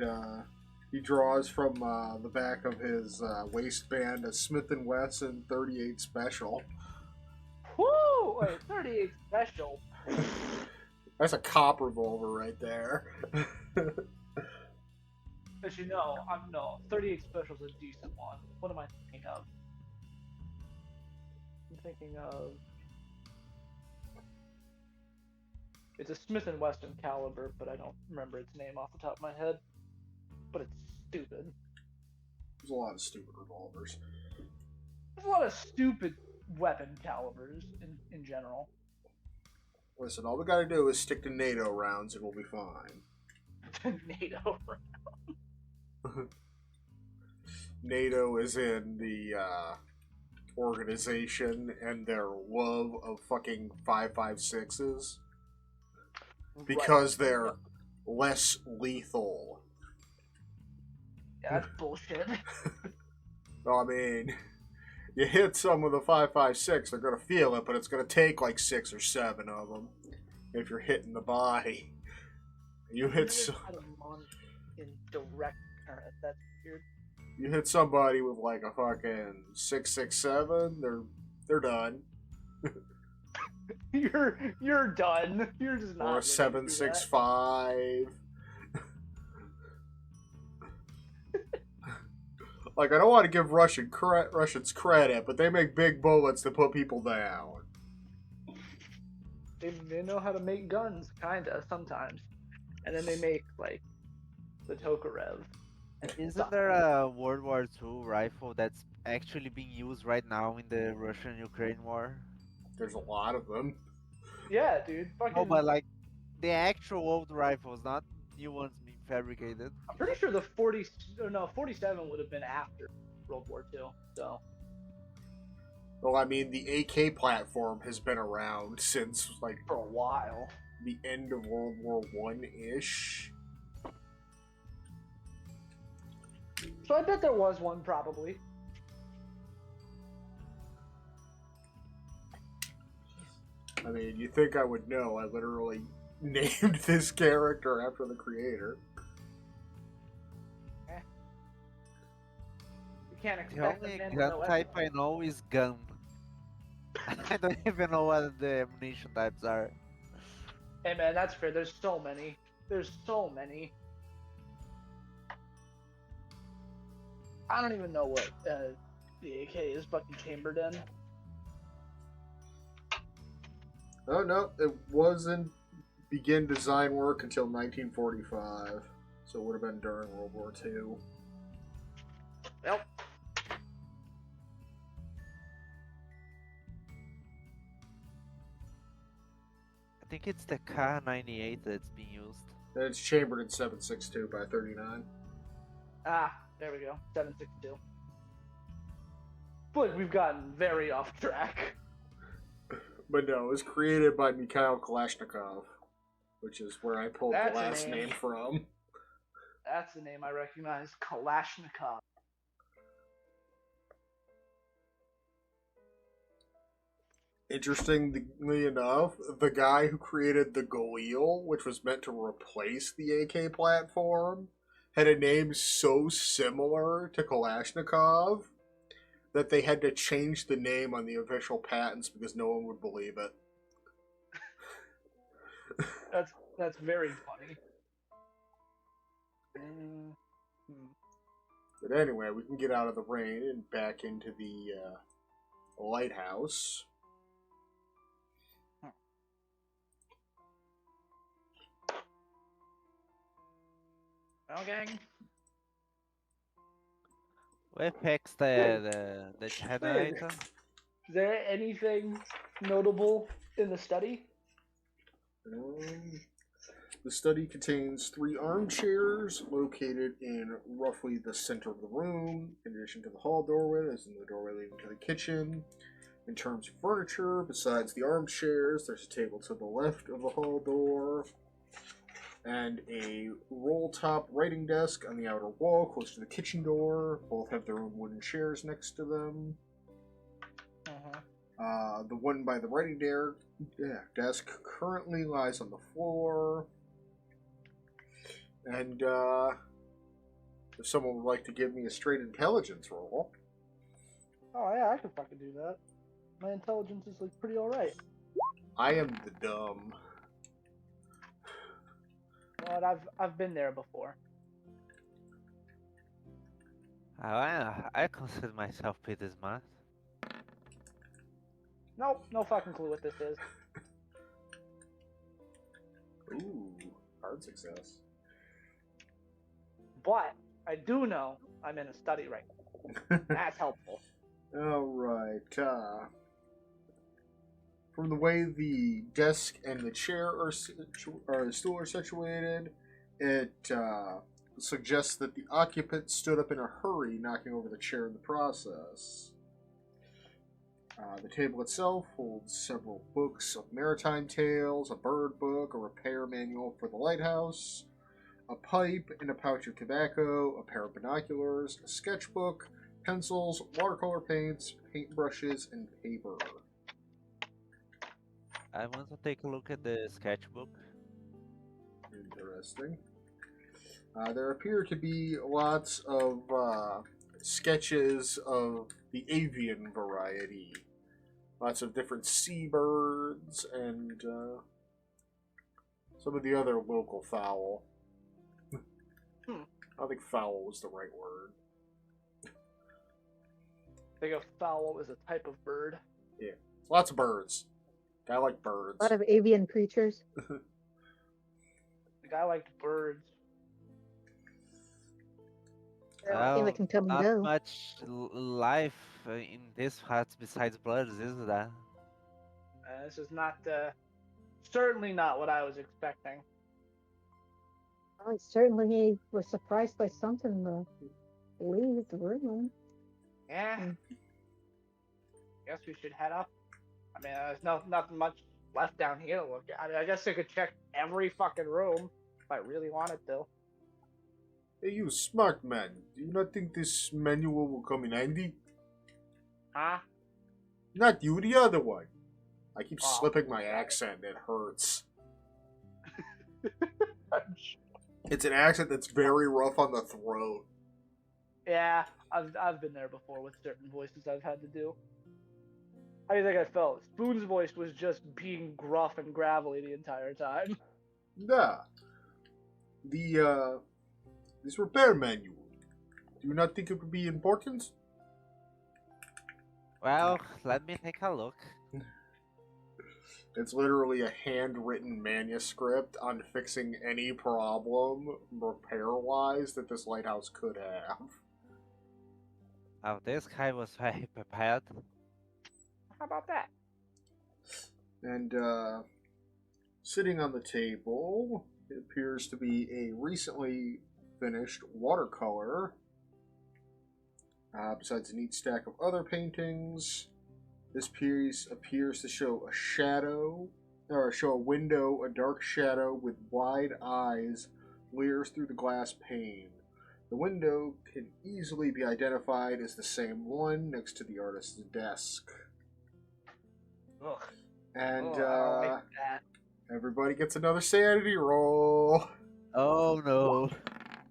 he draws from the back of his waistband a Smith & Wesson 38 Special. Woo! Wait, 38 special. That's a cop revolver right there. As you know, no, 38 special's a decent one. What am I thinking of? I'm thinking of. It's a Smith & Wesson caliber, but I don't remember its name off the top of my head. But it's stupid. There's a lot of stupid revolvers. There's a lot of stupid weapon calibers in general. Listen, all we gotta do is stick to NATO rounds and we'll be fine. NATO. NATO is in the organization and their love of fucking 5.56s because they're less lethal. Yeah, that's bullshit. Well, I mean, you hit some with a 5.56, they're gonna feel it, but it's gonna take like 6 or 7 of them if you're hitting the body. You hit in direct current. That's weird. you hit somebody with like a fucking 6.67, they're done. You're done. You're just not. Or a living through 7.65. Like, I don't want to give Russians credit, but they make big bullets to put people down. They know how to make guns, kinda sometimes, and then they make like the Tokarev. Isn't there a World War II rifle that's actually being used right now in the Russian-Ukraine war? There's a lot of them. Yeah, dude. Fucking. No, but like the actual old rifles, not new ones being fabricated. I'm pretty sure the 47 would have been after World War II. So. Well, I mean, the AK platform has been around since, like, For a while. the end of World War One-ish. So I bet there was one probably. I mean, you think I would know. I literally named this character after the creator. You can't The expect only a man to gun know type I everything. know is gun. I don't even know what the ammunition types are. Hey man, that's fair. There's so many. There's so many. I don't even know what the AK is fucking chambered in. Oh, no, it wasn't begin design work until 1945. So it would have been during World War II. Well, I think it's the K98 that's being used. And it's chambered in 7.62 by 39. there we go. 7.62. But we've gotten very off track. But no, it was created by Mikhail Kalashnikov, which is where I pulled That's the a last name. name from. That's the name I recognize. Kalashnikov. Interestingly enough, the guy who created the Galil, which was meant to replace the AK platform, had a name so similar to Kalashnikov that they had to change the name on the official patents because no one would believe it. That's very funny. But anyway, we can get out of the rain and back into the lighthouse. Okay. We fixed the generator. Is there anything notable in the study? The study contains 3 armchairs located in roughly the center of the room. In addition to the hall doorway, there's the doorway leading to the kitchen. In terms of furniture, besides the armchairs, there's a table to the left of the hall door, and a roll-top writing desk on the outer wall close to the kitchen door. Both have their own wooden chairs next to them. The one by the writing desk currently lies on the floor. And if someone would like to give me a straight intelligence roll. Oh yeah, I can fucking do that. My intelligence is like pretty alright. I am the dumb. But I've been there before. I consider myself pretty smart. Nope, no fucking clue what this is. Ooh, hard success. But I do know I'm in a study right now. That's helpful. Alright, from the way the desk and the chair or the stool are situated, it suggests that the occupant stood up in a hurry, knocking over the chair in the process. The table itself holds several books of maritime tales, a bird book, a repair manual for the lighthouse, a pipe and a pouch of tobacco, a pair of binoculars, a sketchbook, pencils, watercolor paints, paintbrushes, and paper. I want to take a look at the sketchbook. Interesting. There appear to be lots of sketches of the avian variety. Lots of different seabirds and some of the other local fowl. I don't think fowl was the right word. I think a fowl is a type of bird. Yeah. Lots of birds. I like birds. A lot of avian creatures. The guy liked birds. Anything that can come and Not go. much life in this hut besides birds, is there? This is not, certainly not what I was expecting. I certainly was surprised by something to leave the room. Yeah. Guess we should head up. I mean, there's nothing much left down here to look at. I guess I could check every fucking room if I really wanted to. Hey, you smart man. Do you not think this manual will come in handy? Huh? Not you, the other one. I keep Oh, slipping my accent. It hurts. I'm sure. It's an accent that's very rough on the throat. Yeah, I've been there before with certain voices I've had to do. How do you think I felt? Spoon's voice was just being gruff and gravelly the entire time. Nah. This repair manual. Do you not think it would be important? Well, let me take a look. It's literally a handwritten manuscript on fixing any problem, repair-wise, that this lighthouse could have. Oh, this guy was very prepared. How about that? And, sitting on the table, it appears to be a recently finished watercolor. Besides a neat stack of other paintings, this piece appears to show a shadow, or show a window, a dark shadow with wide eyes leers through the glass pane. The window can easily be identified as the same one next to the artist's desk. Ugh. And, I don't like that. everybody gets another sanity roll. Oh no.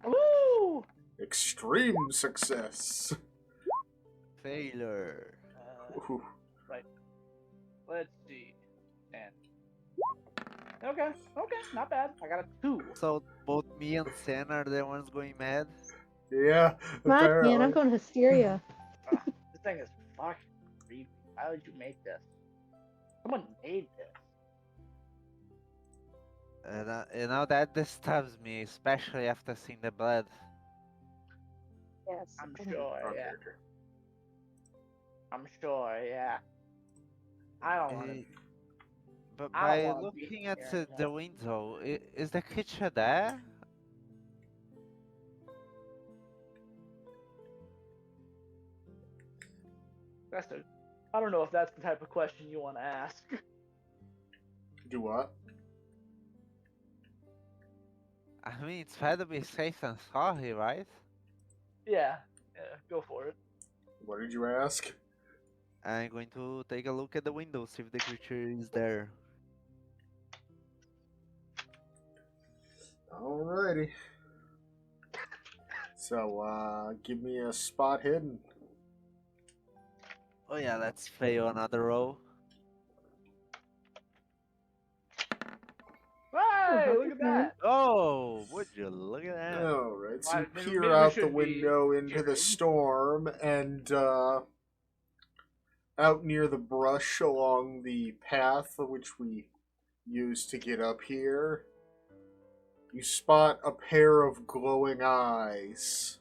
Woo! Extreme success. Failure. Ooh. Right. Let's see. And Okay. Not bad. I got a 2. So both me and Sen are the ones going mad. Yeah, Come on, man, I'm apparently. going hysteria. This thing is fucking creepy. How would you make this? Someone made this. You know that disturbs me, especially after seeing the blood. Yes. I'm sure, yeah. I'm sure, yeah. I don't want to. Eh, But I don't by want to be looking at here. the window, is the creature there? I don't know if that's the type of question you want to ask. Do what? I mean, it's better to be safe than sorry, right? Yeah, go for it. What did you ask? I'm going to take a look at the window, see if the creature is there. Alrighty. So, give me a spot hidden. Oh yeah, let's fail another roll. Hey, look at that! Oh, would you look at that? Alright, so you Maybe peer we out the should be window into the cheering. storm, and, out near the brush along the path which we used to get up here, you spot a pair of glowing eyes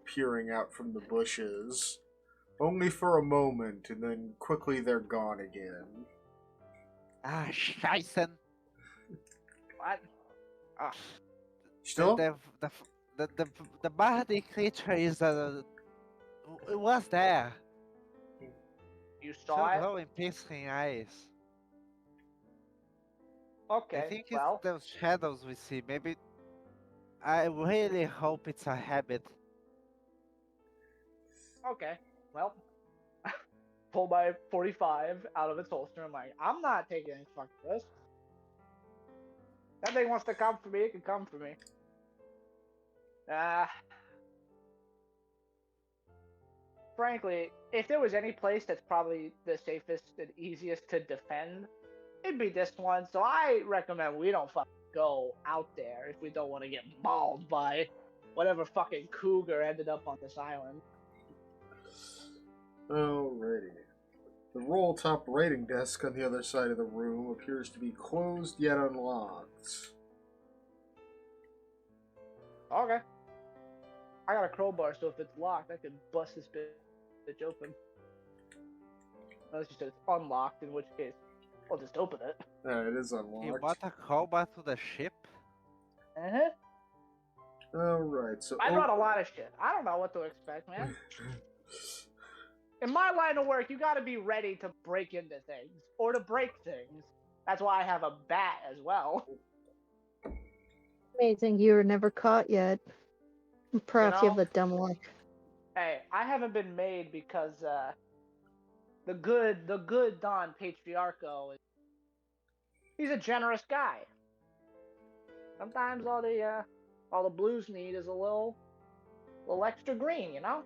peering out from the bushes. Only for a moment, and then quickly they're gone again. Ah, scheißen! What? Ah, Still? the body creature is it was there. You So saw it? glowing, piercing eyes. I Okay, think it's well, those shadows we see. Maybe. I really hope it's a habit. okay. Well, pull my 45 out of its holster. I'm like, I'm not taking any fucking risks. That thing wants to come for me, it can come for me. Frankly, if there was any place that's probably the safest and easiest to defend, it'd be this one. So I recommend we don't fucking go out there if we don't want to get mauled by whatever fucking cougar ended up on this island. Alrighty. The roll-top writing desk on the other side of the room appears to be closed yet unlocked. Okay. I got a crowbar, so if it's locked, I could bust this bitch open. Unless you said it's unlocked, in which case, I'll just open it. It is You unlocked. bought a crowbar to the ship? Uh-huh. Alright, so... I brought a lot of shit. I don't know what to expect, man. In my line of work, you gotta be ready to break into things. Or to break things. That's why I have a bat as well. Amazing, you were never caught yet. Perhaps you know? have a dumb luck. Hey, I haven't been made because, the good Don Patriarcho, he's a generous guy. Sometimes all the blues need is a little extra green, you know?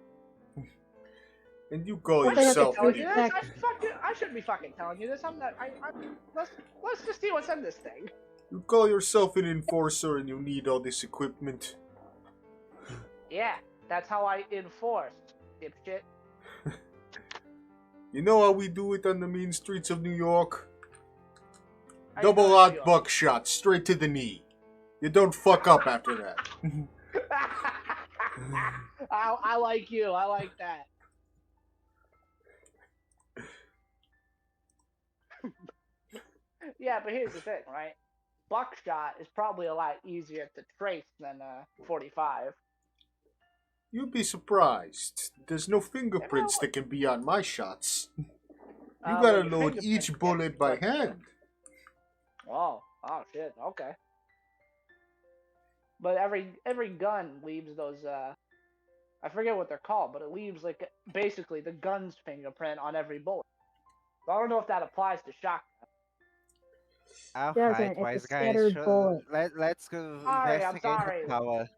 And you call I yourself tell an you this. I shouldn't be fucking telling you this. I'm not. Let's just see what's in this thing. You call yourself an enforcer and you need all this equipment. Yeah, that's how I enforce, dipshit. You know how we do it on the mean streets of New York? How you Double doing, odd New York? buckshot, straight to the knee. You don't fuck up after that. I like you. I like that. Yeah, but here's the thing, right? Buckshot is probably a lot easier to trace than 45. You'd be surprised. There's no fingerprints what? that can be on my shots. You Well, gotta your load fingerprints each can't bullet be by touched, yeah. hand. Oh shit. Okay. But every gun leaves those I forget what they're called, but it leaves like basically the gun's fingerprint on every bullet. So I don't know if that applies to shotgun. Alright, It's wise a guys. scattered bullet. Let's go Sorry, I'm investigate sorry. the tower.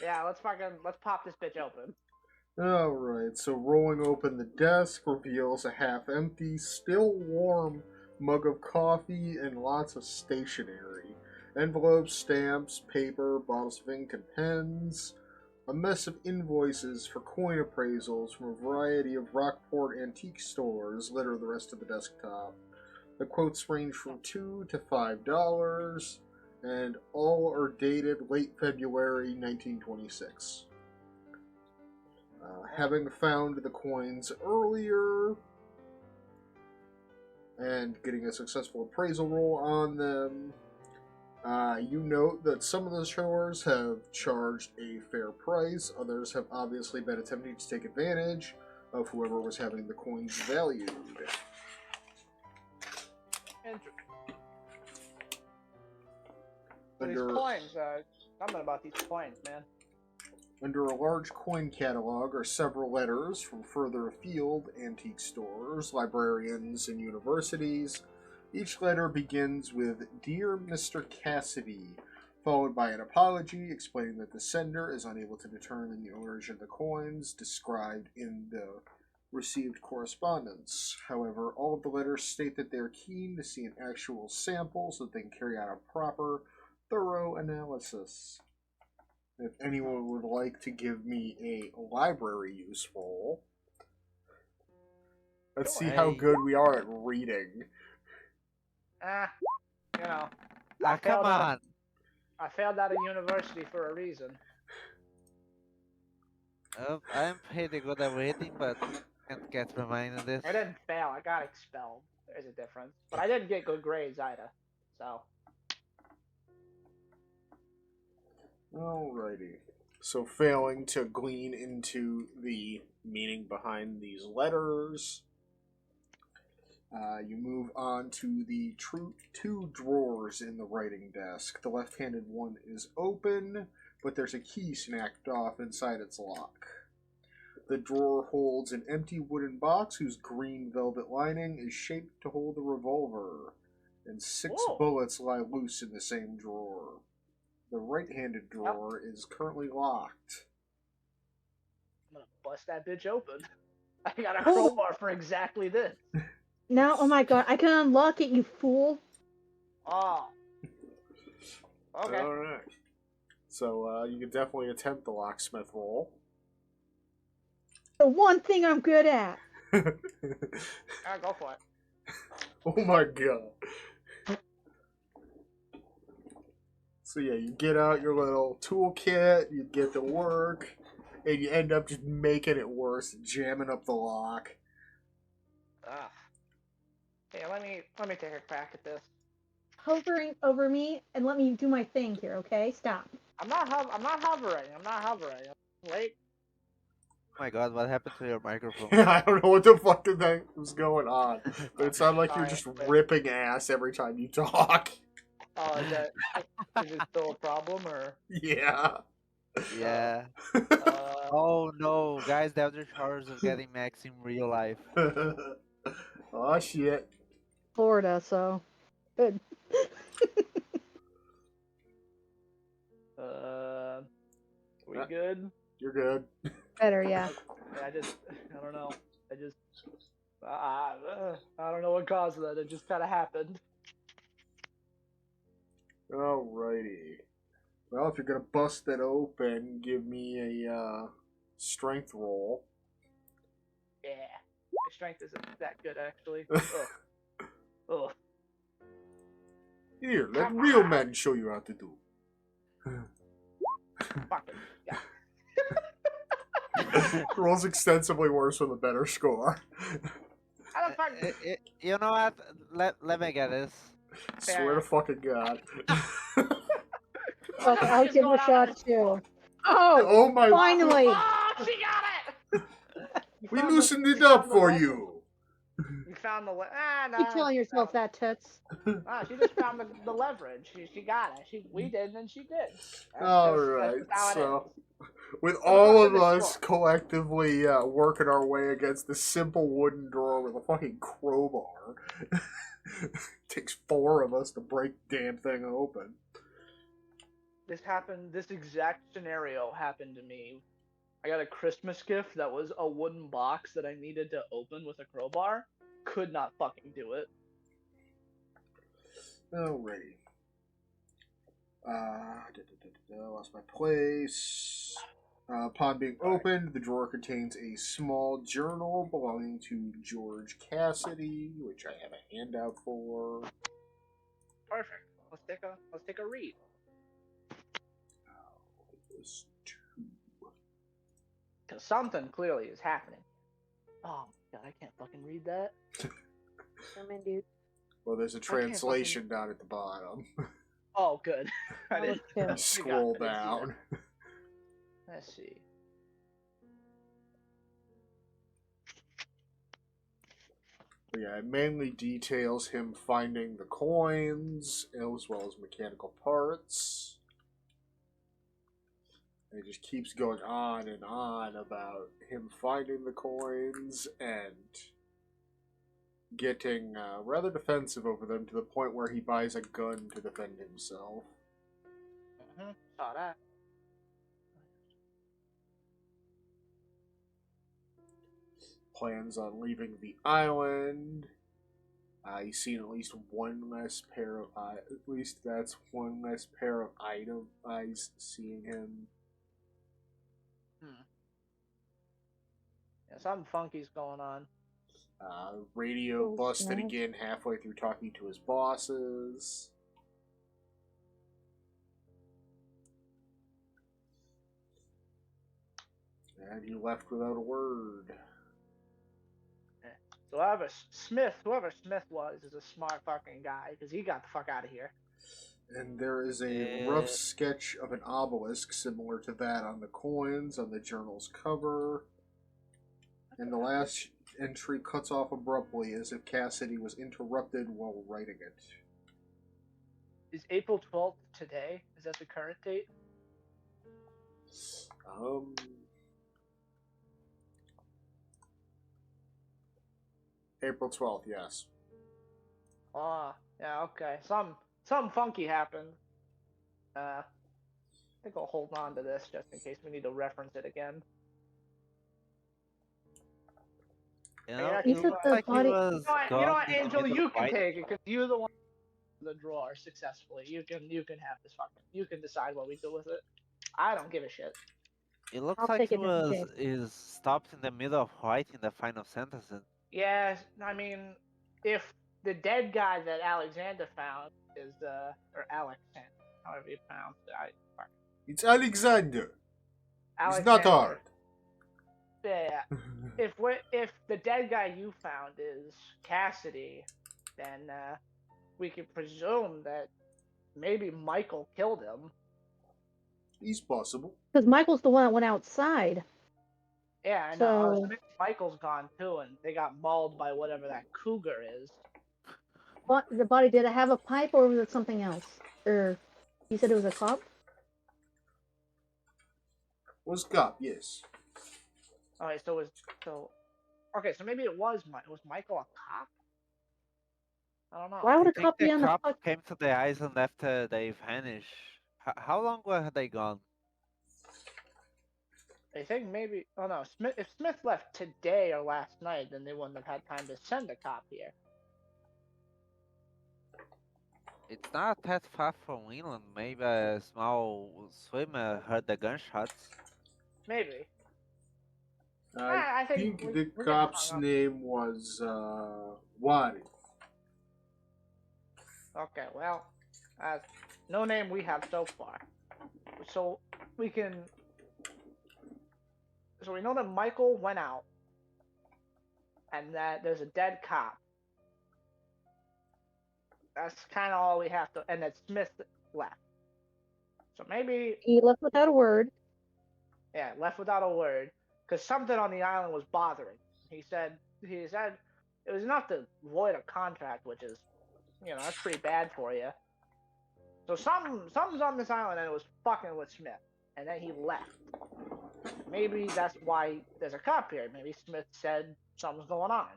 Yeah, let's pop this bitch open. Alright, so rolling open the desk reveals a half-empty, still warm mug of coffee, and lots of stationery. Envelopes, stamps, paper, bottles of ink, and pens. A mess of invoices for coin appraisals from a variety of Rockport antique stores litter the rest of the desktop. The quotes range from $2 to $5, and all are dated late February 1926. Having found the coins earlier and getting a successful appraisal roll on them, you note that some of the stores have charged a fair price, others have obviously been attempting to take advantage of whoever was having the coins valued. These coins, something about these coins, man. Under a large coin catalog are several letters from further afield antique stores, librarians, and universities. Each letter begins with "Dear Mr. Cassidy," followed by an apology explaining that the sender is unable to determine the origin of the coins described in the received correspondence. However, all of the letters state that they are keen to see an actual sample so that they can carry out a proper, thorough analysis. If anyone would like to give me a library use roll, let's see how good we are at reading. You know. Come on. I failed out of university for a reason. I'm pretty good at reading, but can't get my mind in this. I didn't fail. I got expelled. There's a difference. But I didn't get good grades either. So. Alrighty. So failing to glean into the meaning behind these letters, you move on to the two drawers in the writing desk. The left-handed one is open, but there's a key snapped off inside its lock. The drawer holds an empty wooden box whose green velvet lining is shaped to hold a revolver, and 6 bullets lie loose in the same drawer. The right-handed drawer is currently locked. I'm gonna bust that bitch open. I got a crowbar for exactly this. Now, oh my god, I can unlock it, you fool. Oh. Okay. Alright. So, you can definitely attempt the locksmith roll. The one thing I'm good at. Alright, go for it. Oh my god. So yeah, you get out your little toolkit, you get to work, and you end up just making it worse, jamming up the lock. Ah. Hey, let me take a crack at this. Hovering over me and let me do my thing here, okay? Stop. I'm not hovering. Wait. Oh my god, what happened to your microphone? I don't know what the fuck that was going on, but it sounded like you're just ripping ass every time you talk. Oh, is it still a problem, or? Yeah. Yeah. Oh no, guys, the other charges of getting Max in real life. Oh shit. Florida, so good. We good? You're good. Better, yeah. I don't know. I don't know what caused that. It just kind of happened. Alrighty. Well, if you're gonna bust it open, give me a strength roll. Yeah. My strength isn't that good, actually. Ugh. Ugh. Here, let real men show you how to do. Fucking, yeah. Rolls extensively worse with a better score. How the fuck? You know what? Let me get this. Swear to fucking God. Okay, I'll give it a shot too. Oh my! Finally! Oh, she got it! We loosened it up for you. You found the no. Keep telling yourself that, Toots. She just found the leverage. She got it. We did, and then she did. Alright, so with all of us collectively working our way against the simple wooden door with a fucking crowbar, takes 4 of us to break the damn thing open. This exact scenario happened to me. I got a Christmas gift that was a wooden box that I needed to open with a crowbar. Could not fucking do it. Alrighty. Lost my place. Upon being opened, the drawer contains a small journal belonging to George Cassidy, which I have a handout for. Perfect. Let's take a read. It was 2. Because something clearly is happening. Oh my god, I can't fucking read that. German dude. Well, there's a translation down at the bottom. Oh, good. I I didn't. was too. Scroll I didn't see down. that. Let's see. But yeah, it mainly details him finding the coins as well as mechanical parts. And it just keeps going on and on about him finding the coins and getting rather defensive over them to the point where he buys a gun to defend himself. Saw that. Plans on leaving the island. He's seen at least one less pair of eyes. At least that's one less pair of eyes seeing him. Yeah, something funky's going on. Radio Oh, busted nice. again halfway through talking to his bosses. And he left without a word. So whoever Smith was, is a smart fucking guy because he got the fuck out of here. And there is a rough sketch of an obelisk similar to that on the coins on the journal's cover. And the last entry cuts off abruptly as if Cassidy was interrupted while writing it. Is April 12th today? Is that the current date? April 12th, yes. Oh, yeah, okay. Something funky happened. I think I'll hold on to this just in case we need to reference it again. You Hey, know, actually, You said it the looked like body- he was You know gone what, in the Angel, middle you of can fighting. take it because you're the one the drawer successfully. You can have this fucking. You can decide what we do with it. I don't give a shit. It looks I'll like take he it just in was case. is stopped in the middle of writing the final sentence. Yeah, I mean, if the dead guy that Alexander found is or Alex, however you pronounce it, It's Alexander. It's Alexander. not hard. Yeah. If the dead guy you found is Cassidy, then we could presume that maybe Michael killed him. He's possible. Because Michael's the one that went outside. Yeah, I know. So- Michael's gone too, and they got mauled by whatever that cougar is. But the body, did it have a pipe or was it something else? Or you said it was a cop? Was cop, yes. Okay, so maybe it was Michael a cop? I don't know. Why would I a think cop be the on the cops fuck? came to the island after they vanished. How long were they gone? I think maybe. Oh no, if Smith left today or last night, then they wouldn't have had time to send a cop here. It's not that far from England. Maybe a small swimmer heard the gunshots. Maybe. I I think think we- the we're getting cop's hung up. name was Wari. Okay, well, no name we have so far. So we can. So we know that Michael went out, and that there's a dead cop. That's kind of all we have to, and that Smith left. So maybe, He left without a word. yeah, left without a word, because something on the island was bothering him. He said it was enough to void a contract, which is, that's pretty bad for you. So something's on this island, and it was fucking with Smith, and then he left. Maybe that's why there's a cop here. Maybe Smith said something's going on.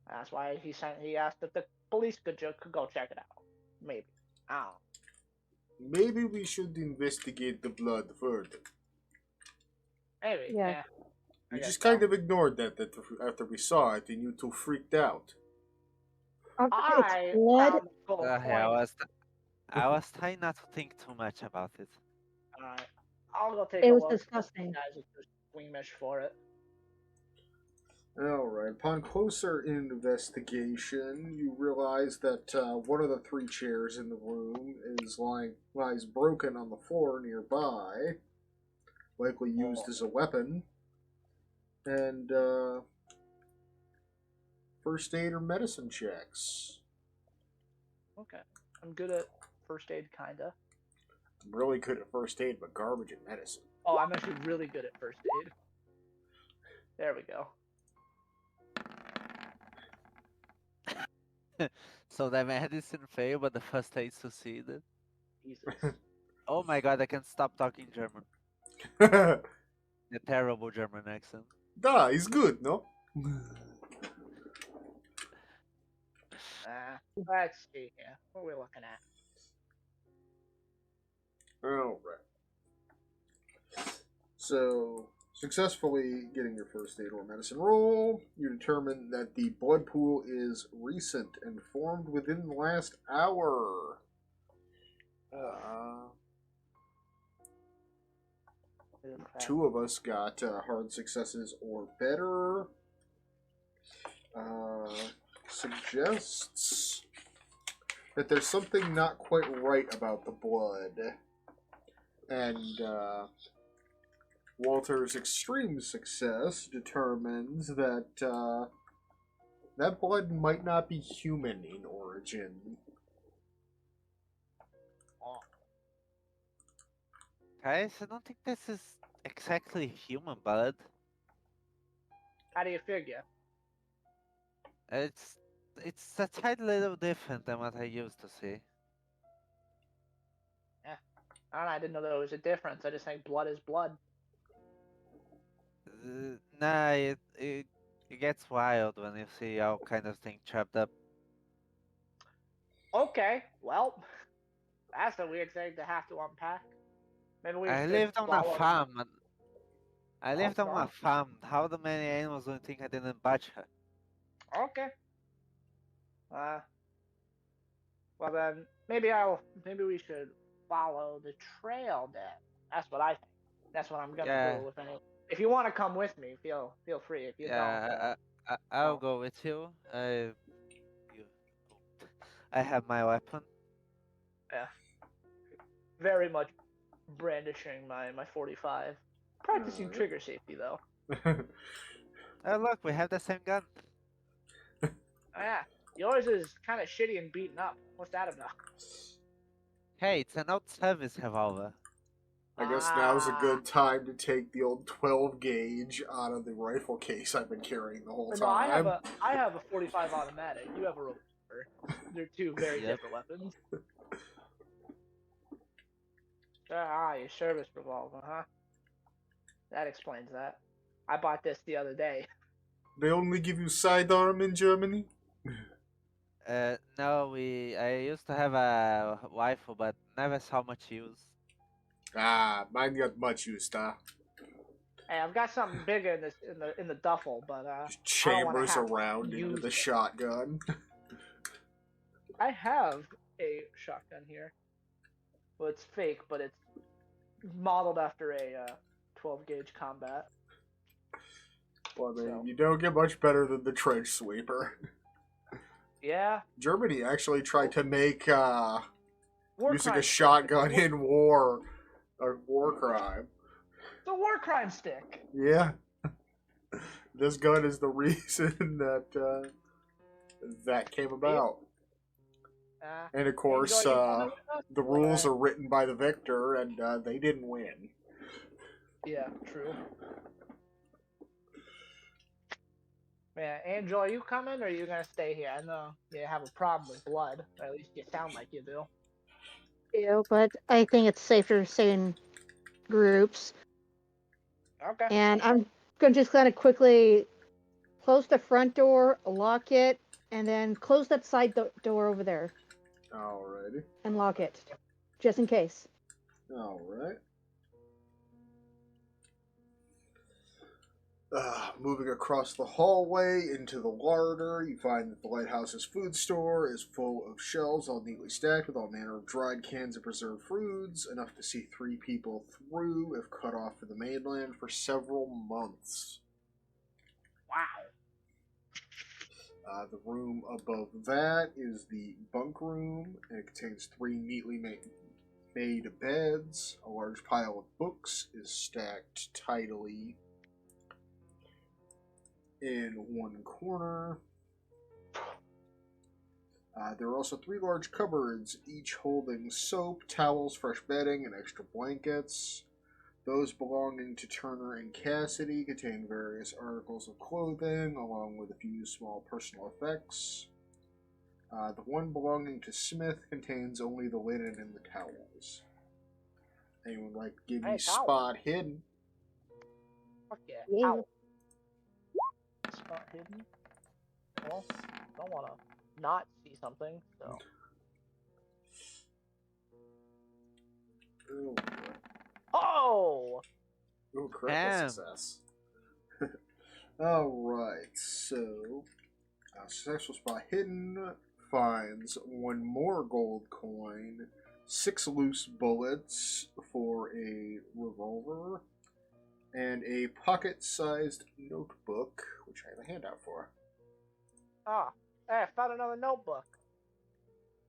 That's why he asked if the police could go check it out. Maybe. I don't know. Maybe we should investigate the blood further. Maybe. Yeah. Yeah. I We guess just so. kind of ignored that after we saw it, and you two freaked out. It's I blood. found the whole Yeah, point. I was trying not to think too much about it. Alright. I'll go take It a was look. disgusting. You guys are too squeamish for it. Alright, upon closer investigation, you realize that one of the three chairs in the room lies broken on the floor nearby, likely used as a weapon. And first aid or medicine checks. Okay. I'm good at first aid, kinda. I'm really good at first aid, but garbage at medicine. Oh, I'm actually really good at first aid. There we go. So the medicine failed, but the first aid succeeded. Jesus. Oh my god, I can stop talking German. Da, A terrible German accent. he's good, no? Let's see here. What are we looking at? Alright. So, successfully getting your first aid or medicine roll, you determine that the blood pool is recent and formed within the last hour. Two of us got hard successes or better. Suggests that there's something not quite right about the blood. And Walter's extreme success determines that that blood might not be human in origin. Guys, I don't think this is exactly human blood. How do you figure? It's a tiny little different than what I used to see. I don't know, I didn't know there was a difference. I just think blood is blood. Nah, it gets wild when you see all kind of thing trapped up. Okay, well, that's a weird thing to have to unpack. Maybe we I should lived on a follow. farm. I lived on Okay. a farm. How the many animals do you think I didn't butcher? Okay. Well then, maybe we should follow the trail then. That's what I think. That's what I'm gonna Yeah, do. If you want to come with me, feel free. If you don't, yeah. I'll don't. go with you. You, I have my weapon. Yeah. Very much brandishing my 45. Practicing Alright. trigger safety though. Oh look, we have the same gun. Oh yeah. Yours is kind of shitty and beaten up. What's that about? Hey, it's an old service revolver. I guess now's a good time to take the old 12 gauge out of the rifle case I've been carrying the whole No, I have time. a 45 automatic. You have a revolver. They're two very Yep. different weapons. Your service revolver, huh? That explains that. I bought this the other day. They only give you sidearm in Germany? No, I used to have a rifle, but never saw much use. Ah, mine got much used, huh? Hey, I've got something bigger in the duffel, but Just I don't want to chambers have to around into use the it. shotgun. I have a shotgun here. Well, it's fake, but it's modeled after a 12 gauge combat. Well, I mean, So. you don't get much better than the trench sweeper. Yeah. Germany actually tried to make War using crime a stick. shotgun in war a war crime. It's a war crime stick. Yeah. This gun is the reason that that came about. And of course, the rules are written by the victor, and they didn't win. Yeah, true. Man, Angel, are you coming or are you gonna stay here? I know you have a problem with blood, or at least you sound like you do. Yeah, but I think it's safer to stay in groups. Okay. And I'm gonna just kind of quickly close the front door, lock it, and then close that side door over there Alrighty. and lock it, just in case. Alright. Moving across the hallway into the larder, you find that the lighthouse's food store is full of shelves all neatly stacked with all manner of dried cans of preserved foods, enough to see 3 people through if cut off from the mainland for several months. Wow. The room above that is the bunk room, and it contains 3 neatly made beds. A large pile of books is stacked tidily in one corner. There are also 3 large cupboards, each holding soap, towels, fresh bedding, and extra blankets. Those belonging to Turner and Cassidy contain various articles of clothing, along with a few small personal effects. The one belonging to Smith contains only the linen and the towels. Anyone like to give me towel. spot hidden? Fuck yeah. Yeah. Ow. Spot hidden. Well, don't want to not see something, so. Oh, Oh! oh critical success. Alright, so successful spot hidden finds 1 more gold coin, 6 loose bullets for a revolver, and a pocket-sized notebook, which I have a handout for. Ah, hey, I found another notebook.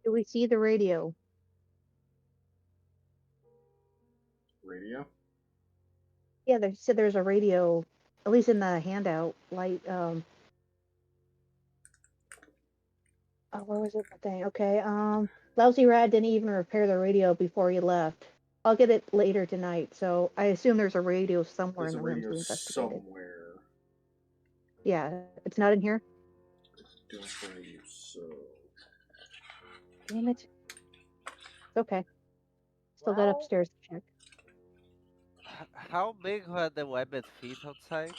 Do we see the radio? Radio? Yeah, they said there's a radio, at least in the handout. Where was it? The thing. Okay. Lousy Rad didn't even repair the radio before he left. I'll get it later tonight. So I assume there's a radio somewhere There's in a the rooms radio we investigated. somewhere. Yeah, it's not in here. Don't believe so. Damn it. It's okay. Still got Well, upstairs to check. How big were the webbed feet outside?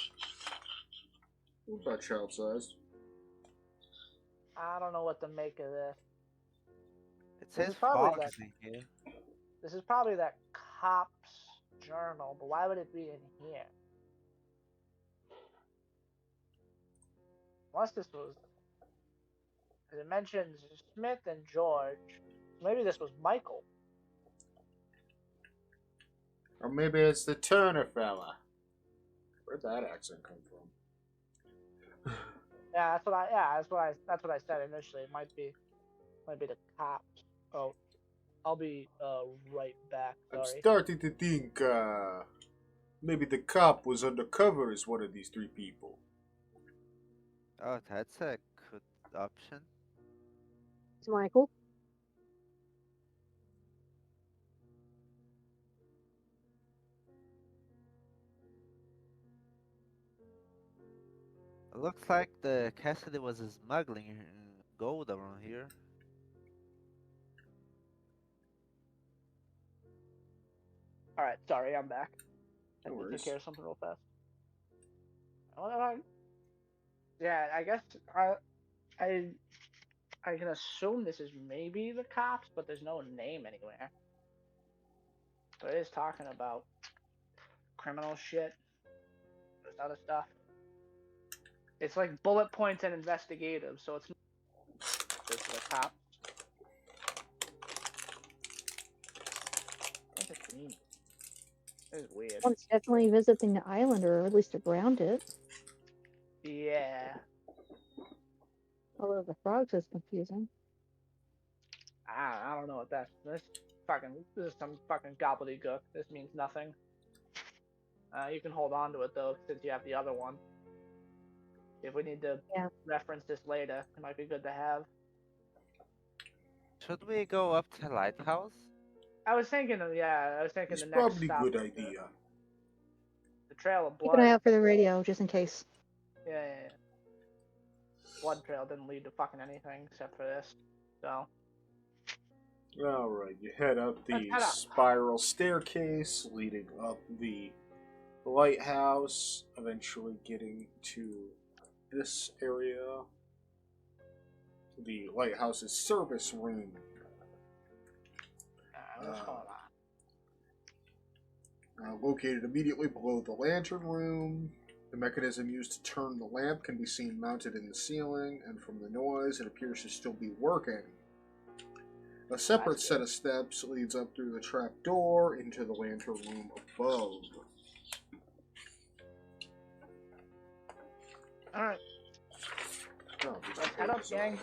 About child-sized. I don't know what to make of this. It This says is probably frogs in here. This is probably that cop's journal, but why would it be in here? Unless this was... Because it mentions Smith and George. Maybe this was Michael. Or maybe it's the Turner fella. Where'd that accent come from? Yeah, that's what I said initially. It might be the cops. Oh, I'll be right back. I'm Sorry. starting to think maybe the cop was undercover as one of these 3 people. Oh, that's a good option. It's Michael. It looks like the Cassidy was smuggling gold around here. All right, sorry, I'm back. I No had to worries. take care of something real fast. Yeah, I guess I can assume this is maybe the cops, but there's no name anywhere. But it is talking about criminal shit. There's other stuff. It's like bullet points and investigative, so it's not just the cops. What's it mean? This is weird. One's definitely visiting the island, or at least around it. Yeah. Although the frogs is confusing. I don't know what that's. This is some fucking gobbledygook. This means nothing. You can hold on to it though, since you have the other one. If we need to reference this later, it might be good to have. Should we go up to Lighthouse? I was thinking, It's the next probably a stop good is idea. the Trail of Keep Blood. an eye out for the radio, just in case. Yeah. Blood Trail didn't lead to fucking anything except for this, so. Alright, you head up the Head up. spiral staircase leading up the lighthouse, eventually getting to this area. The lighthouse's service room. What's going on? Located immediately below the lantern room. The mechanism used to turn the lamp can be seen mounted in the ceiling, and from the noise, it appears to still be working. A separate set of steps leads up through the trap door into the lantern room above. Alright. Oh, Let's head up, gang.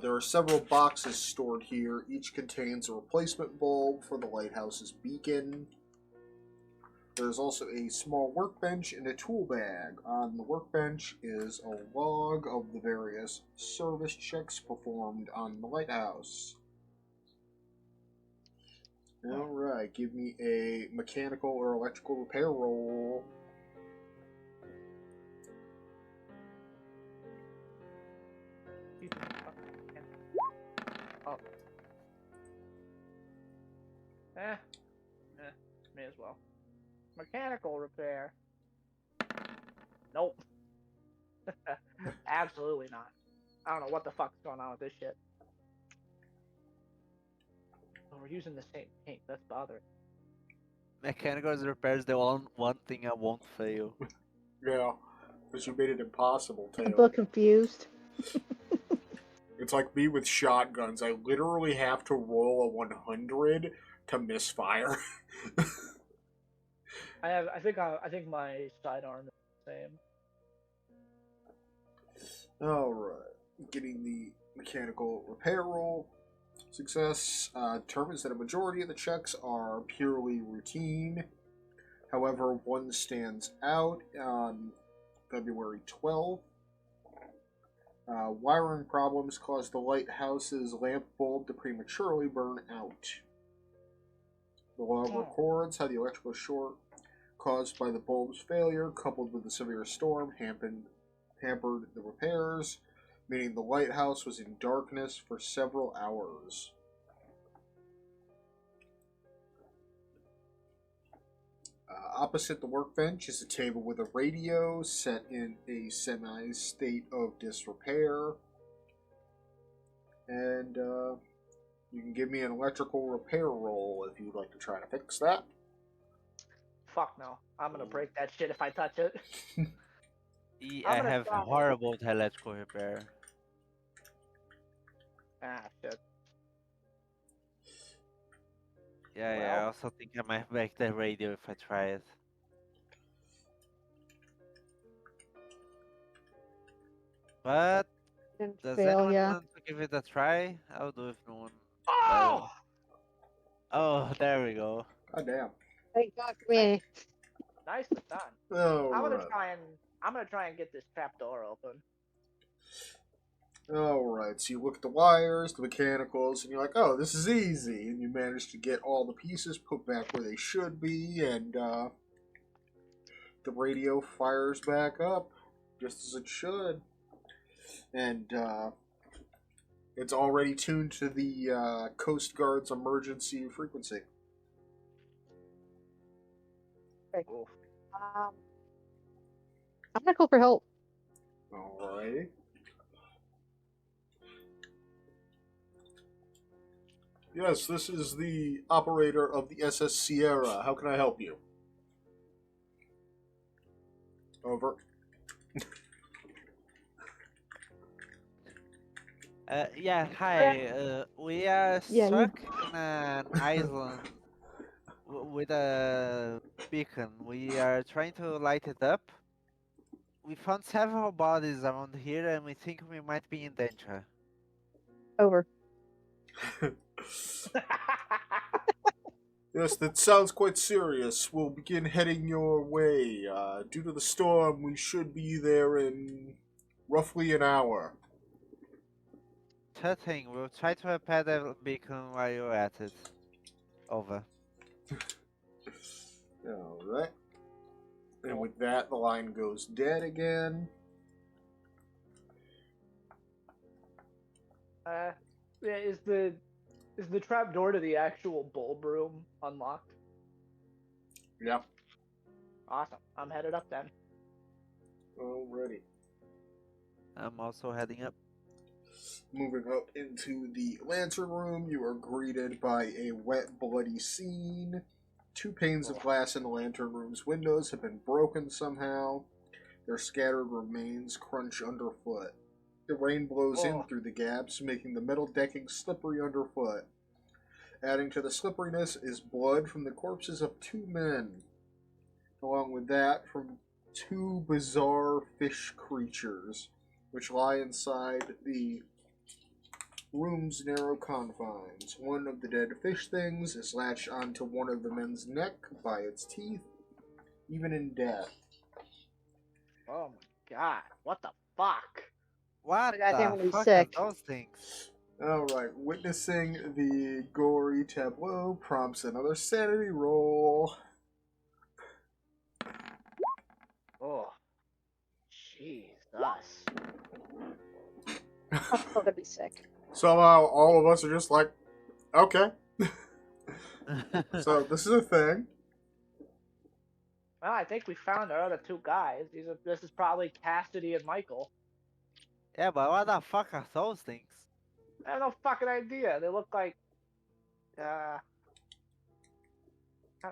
There are several boxes stored here. Each contains a replacement bulb for the lighthouse's beacon. There's also a small workbench and a tool bag. On the workbench is a log of the various service checks performed on the lighthouse. Alright, give me a mechanical or electrical repair roll. Oh. May as well. Mechanical repair. Nope. Absolutely not. I don't know what the fuck's going on with this shit. Oh, we're using the same paint. That's bothering. Mechanical repairs the one thing I won't fail. Yeah, because you made it impossible, I'm Taylor. a little confused. It's like me with shotguns. I literally have to roll a 100 to misfire. I think my sidearm is the same. Alright. Getting the mechanical repair roll. Success determines that a majority of the checks are purely routine. However, one stands out on February 12th. Wiring problems caused the lighthouse's lamp bulb to prematurely burn out. The log records how the electrical short caused by the bulb's failure, coupled with the severe storm, hampered the repairs, meaning the lighthouse was in darkness for several hours. Opposite the workbench is a table with a radio set in a semi-state of disrepair. And you can give me an electrical repair roll if you'd like to try to fix that. Fuck no. I'm gonna break that shit if I touch it. I have try. horrible electrical repair. Ah, shit. Yeah, I also think I might break the radio if I try it. But Didn't does fail, anyone yeah. want to give it a try? I'll do if no one. Oh! Oh, there we go. God damn. Thank God for me. Nicely done. Oh, I'm gonna try and get this trap door open. Alright, so you look at the wires, the mechanicals, and you're like, oh, this is easy. And you manage to get all the pieces put back where they should be, and the radio fires back up, just as it should. And it's already tuned to the Coast Guard's emergency frequency. Okay. I'm gonna call for help. Alright. Yes, this is the operator of the SS Sierra. How can I help you? Over. Yeah, hi. We are Yeah, stuck in an island with a beacon. We are trying to light it up. We found several bodies around here and we think we might be in danger. Over. Yes, that sounds quite serious. We'll begin heading your way. Due to the storm, we should be there in roughly an hour. Third thing, we'll try to repair the beacon while you're at it. Over. Alright. And with that, the line goes dead again. Yeah, is the trap door to the actual bulb room unlocked? Yeah. Awesome. I'm headed up then. Alrighty. I'm also heading up. Moving up into the lantern room, you are greeted by a wet, bloody scene. 2 panes of glass in the lantern room's windows have been broken somehow. Their scattered remains crunch underfoot. The rain blows in through the gaps, making the metal decking slippery underfoot. Adding to the slipperiness is blood from the corpses of 2 men. Along with that, from 2 bizarre fish creatures, which lie inside the room's narrow confines. One of the dead fish things is latched onto one of the men's neck by its teeth, even in death. Oh my god, what the fuck? What The guy's the really fuck sick. are those things? Alright, witnessing the gory tableau prompts another sanity roll. Oh, Jesus. I'm still gonna be sick. Somehow all of us are just like, okay. So this is a thing. Well, I think we found our other 2 guys. This is probably Cassidy and Michael. Yeah, but what the fuck are those things? I have no fucking idea. They look like,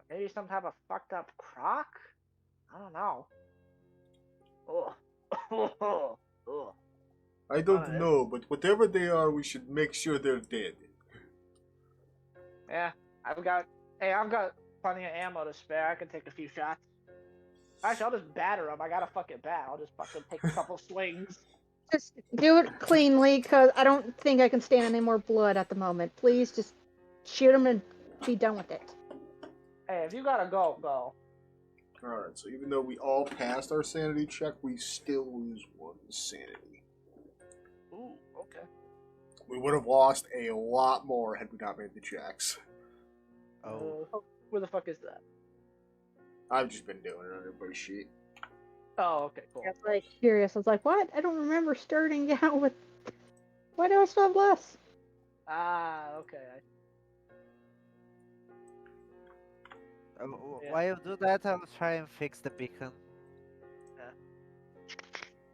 maybe some type of fucked up croc? I don't know. Oh. Oh. I don't know, but whatever they are, we should make sure they're dead. Yeah, I've got plenty of ammo to spare. I can take a few shots. Actually, I'll just batter them. I got a fucking bat. I'll just fucking take a couple swings. Just do it cleanly, because I don't think I can stand any more blood at the moment. Please, just shoot him and be done with it. Hey, if you gotta go, go. Alright, so even though we all passed our sanity check, we still lose 1 sanity. Ooh, okay. We would have lost a lot more had we not made the checks. Oh. Where the fuck is that? I've just been doing it on everybody's sheet. Oh, okay, cool. I was like curious. I was like, what? I don't remember starting out with. Why do I still have less? Ah, okay. Yeah. While you do that, I'll try and fix the beacon.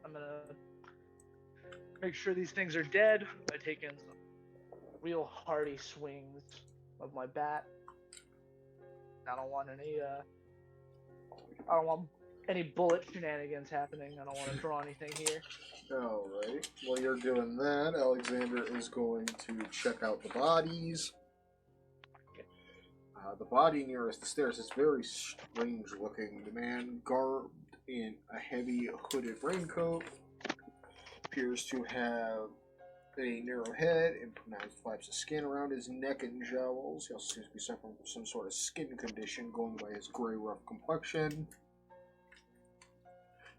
I'm gonna make sure these things are dead by taking some real hearty swings of my bat. I don't want any bullet shenanigans happening. I don't want to draw anything here. Alright, while you're doing that, Alexander is going to check out the bodies. The body nearest the stairs is very strange looking. The man, garbed in a heavy hooded raincoat, appears to have a narrow head and pronounced flaps of skin around his neck and jowls. He also seems to be suffering from some sort of skin condition, going by his gray, rough complexion.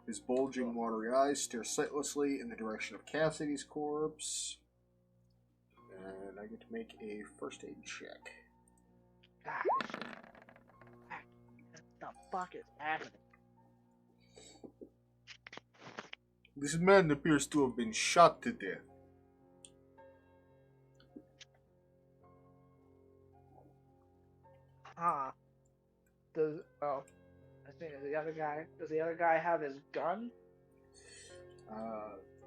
His bulging, watery eyes stare sightlessly in the direction of Cassidy's corpse. And I get to make a first aid check. God, what the fuck is happening? This man appears to have been shot to death. Huh. Does the other guy have his gun?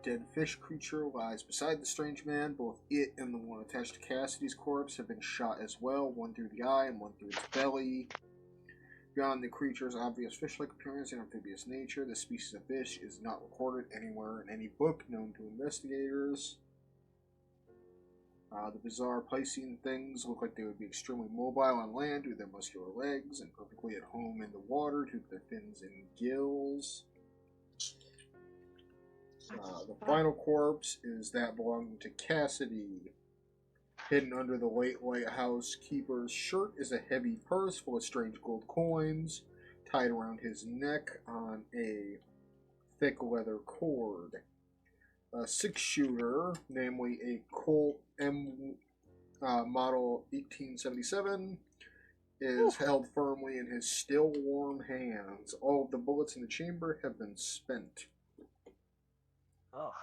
Dead fish creature lies beside the strange man. Both it and the one attached to Cassidy's corpse have been shot as well, one through the eye and one through its belly. Beyond the creature's obvious fish-like appearance and amphibious nature, this species of fish is not recorded anywhere in any book known to investigators. The bizarre Piscean things look like they would be extremely mobile on land due to their muscular legs and perfectly at home in the water due to their fins and gills. The final corpse is that belonging to Cassidy. Hidden under the lighthouse keeper's shirt is a heavy purse full of strange gold coins, tied around his neck on a thick leather cord. A 6-shooter, namely a Colt M model 1877, is held firmly in his still warm hands. All of the bullets in the chamber have been spent. Oh,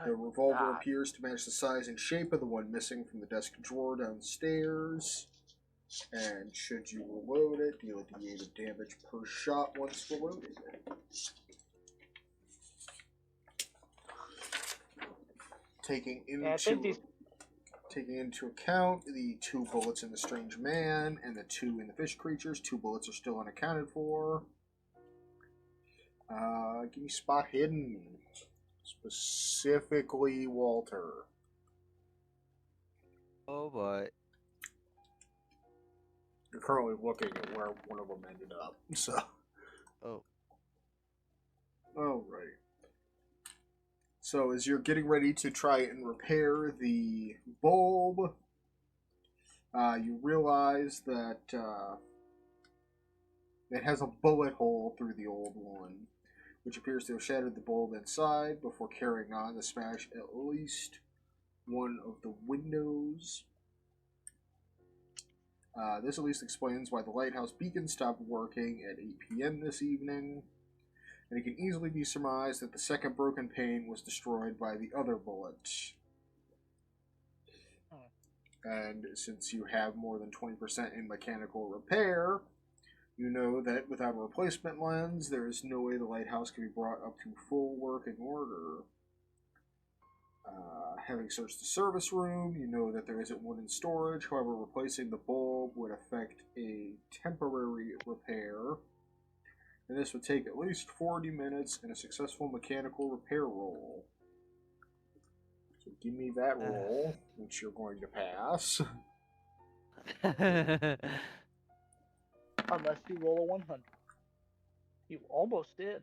The revolver appears to match the size and shape of the one missing from the desk drawer downstairs. And should you reload it, deal a d8 of damage per shot once reloaded. taking Yeah, I think these. into account the 2 bullets in the strange man and the 2 in the fish creatures. 2 bullets are still unaccounted for. Give me spot hidden. Specifically Walter. Oh boy. You're currently looking at where one of them ended up. So. Oh. Alright. So as you're getting ready to try and repair the bulb, you realize that it has a bullet hole through the old one, which appears to have shattered the bulb inside before carrying on to smash at least one of the windows. This at least explains why the lighthouse beacon stopped working at 8 p.m. this evening, and it can easily be surmised that the second broken pane was destroyed by the other bullet. And since you have more than 20% in mechanical repair, you know that without a replacement lens, there is no way the lighthouse can be brought up to full working order. Having searched the service room, you know that there isn't one in storage. However, replacing the bulb would affect a temporary repair, and this would take at least 40 minutes and a successful mechanical repair roll. So give me that roll, which you're going to pass. Unless you roll a 100. You almost did.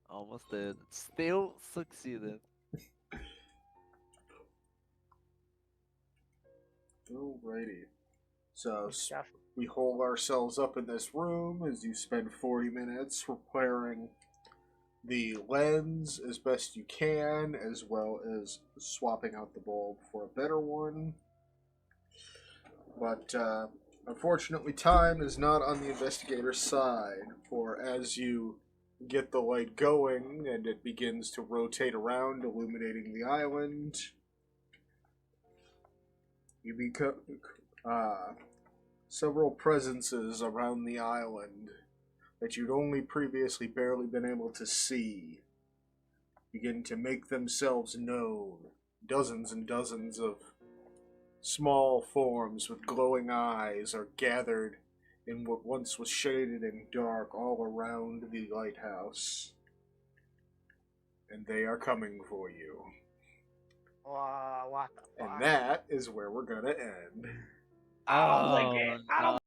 Almost did. Still succeeded. Alrighty. So Gosh. we hole ourselves up in this room as you spend 40 minutes repairing the lens as best you can, as well as swapping out the bulb for a better one. But unfortunately, time is not on the investigator's side, for as you get the light going and it begins to rotate around, illuminating the island, you become several presences around the island that you'd only previously barely been able to see begin to make themselves known. Dozens and dozens of small forms with glowing eyes are gathered in what once was shaded and dark all around the lighthouse. And they are coming for you. What the fuck? And that is where we're gonna end. I don't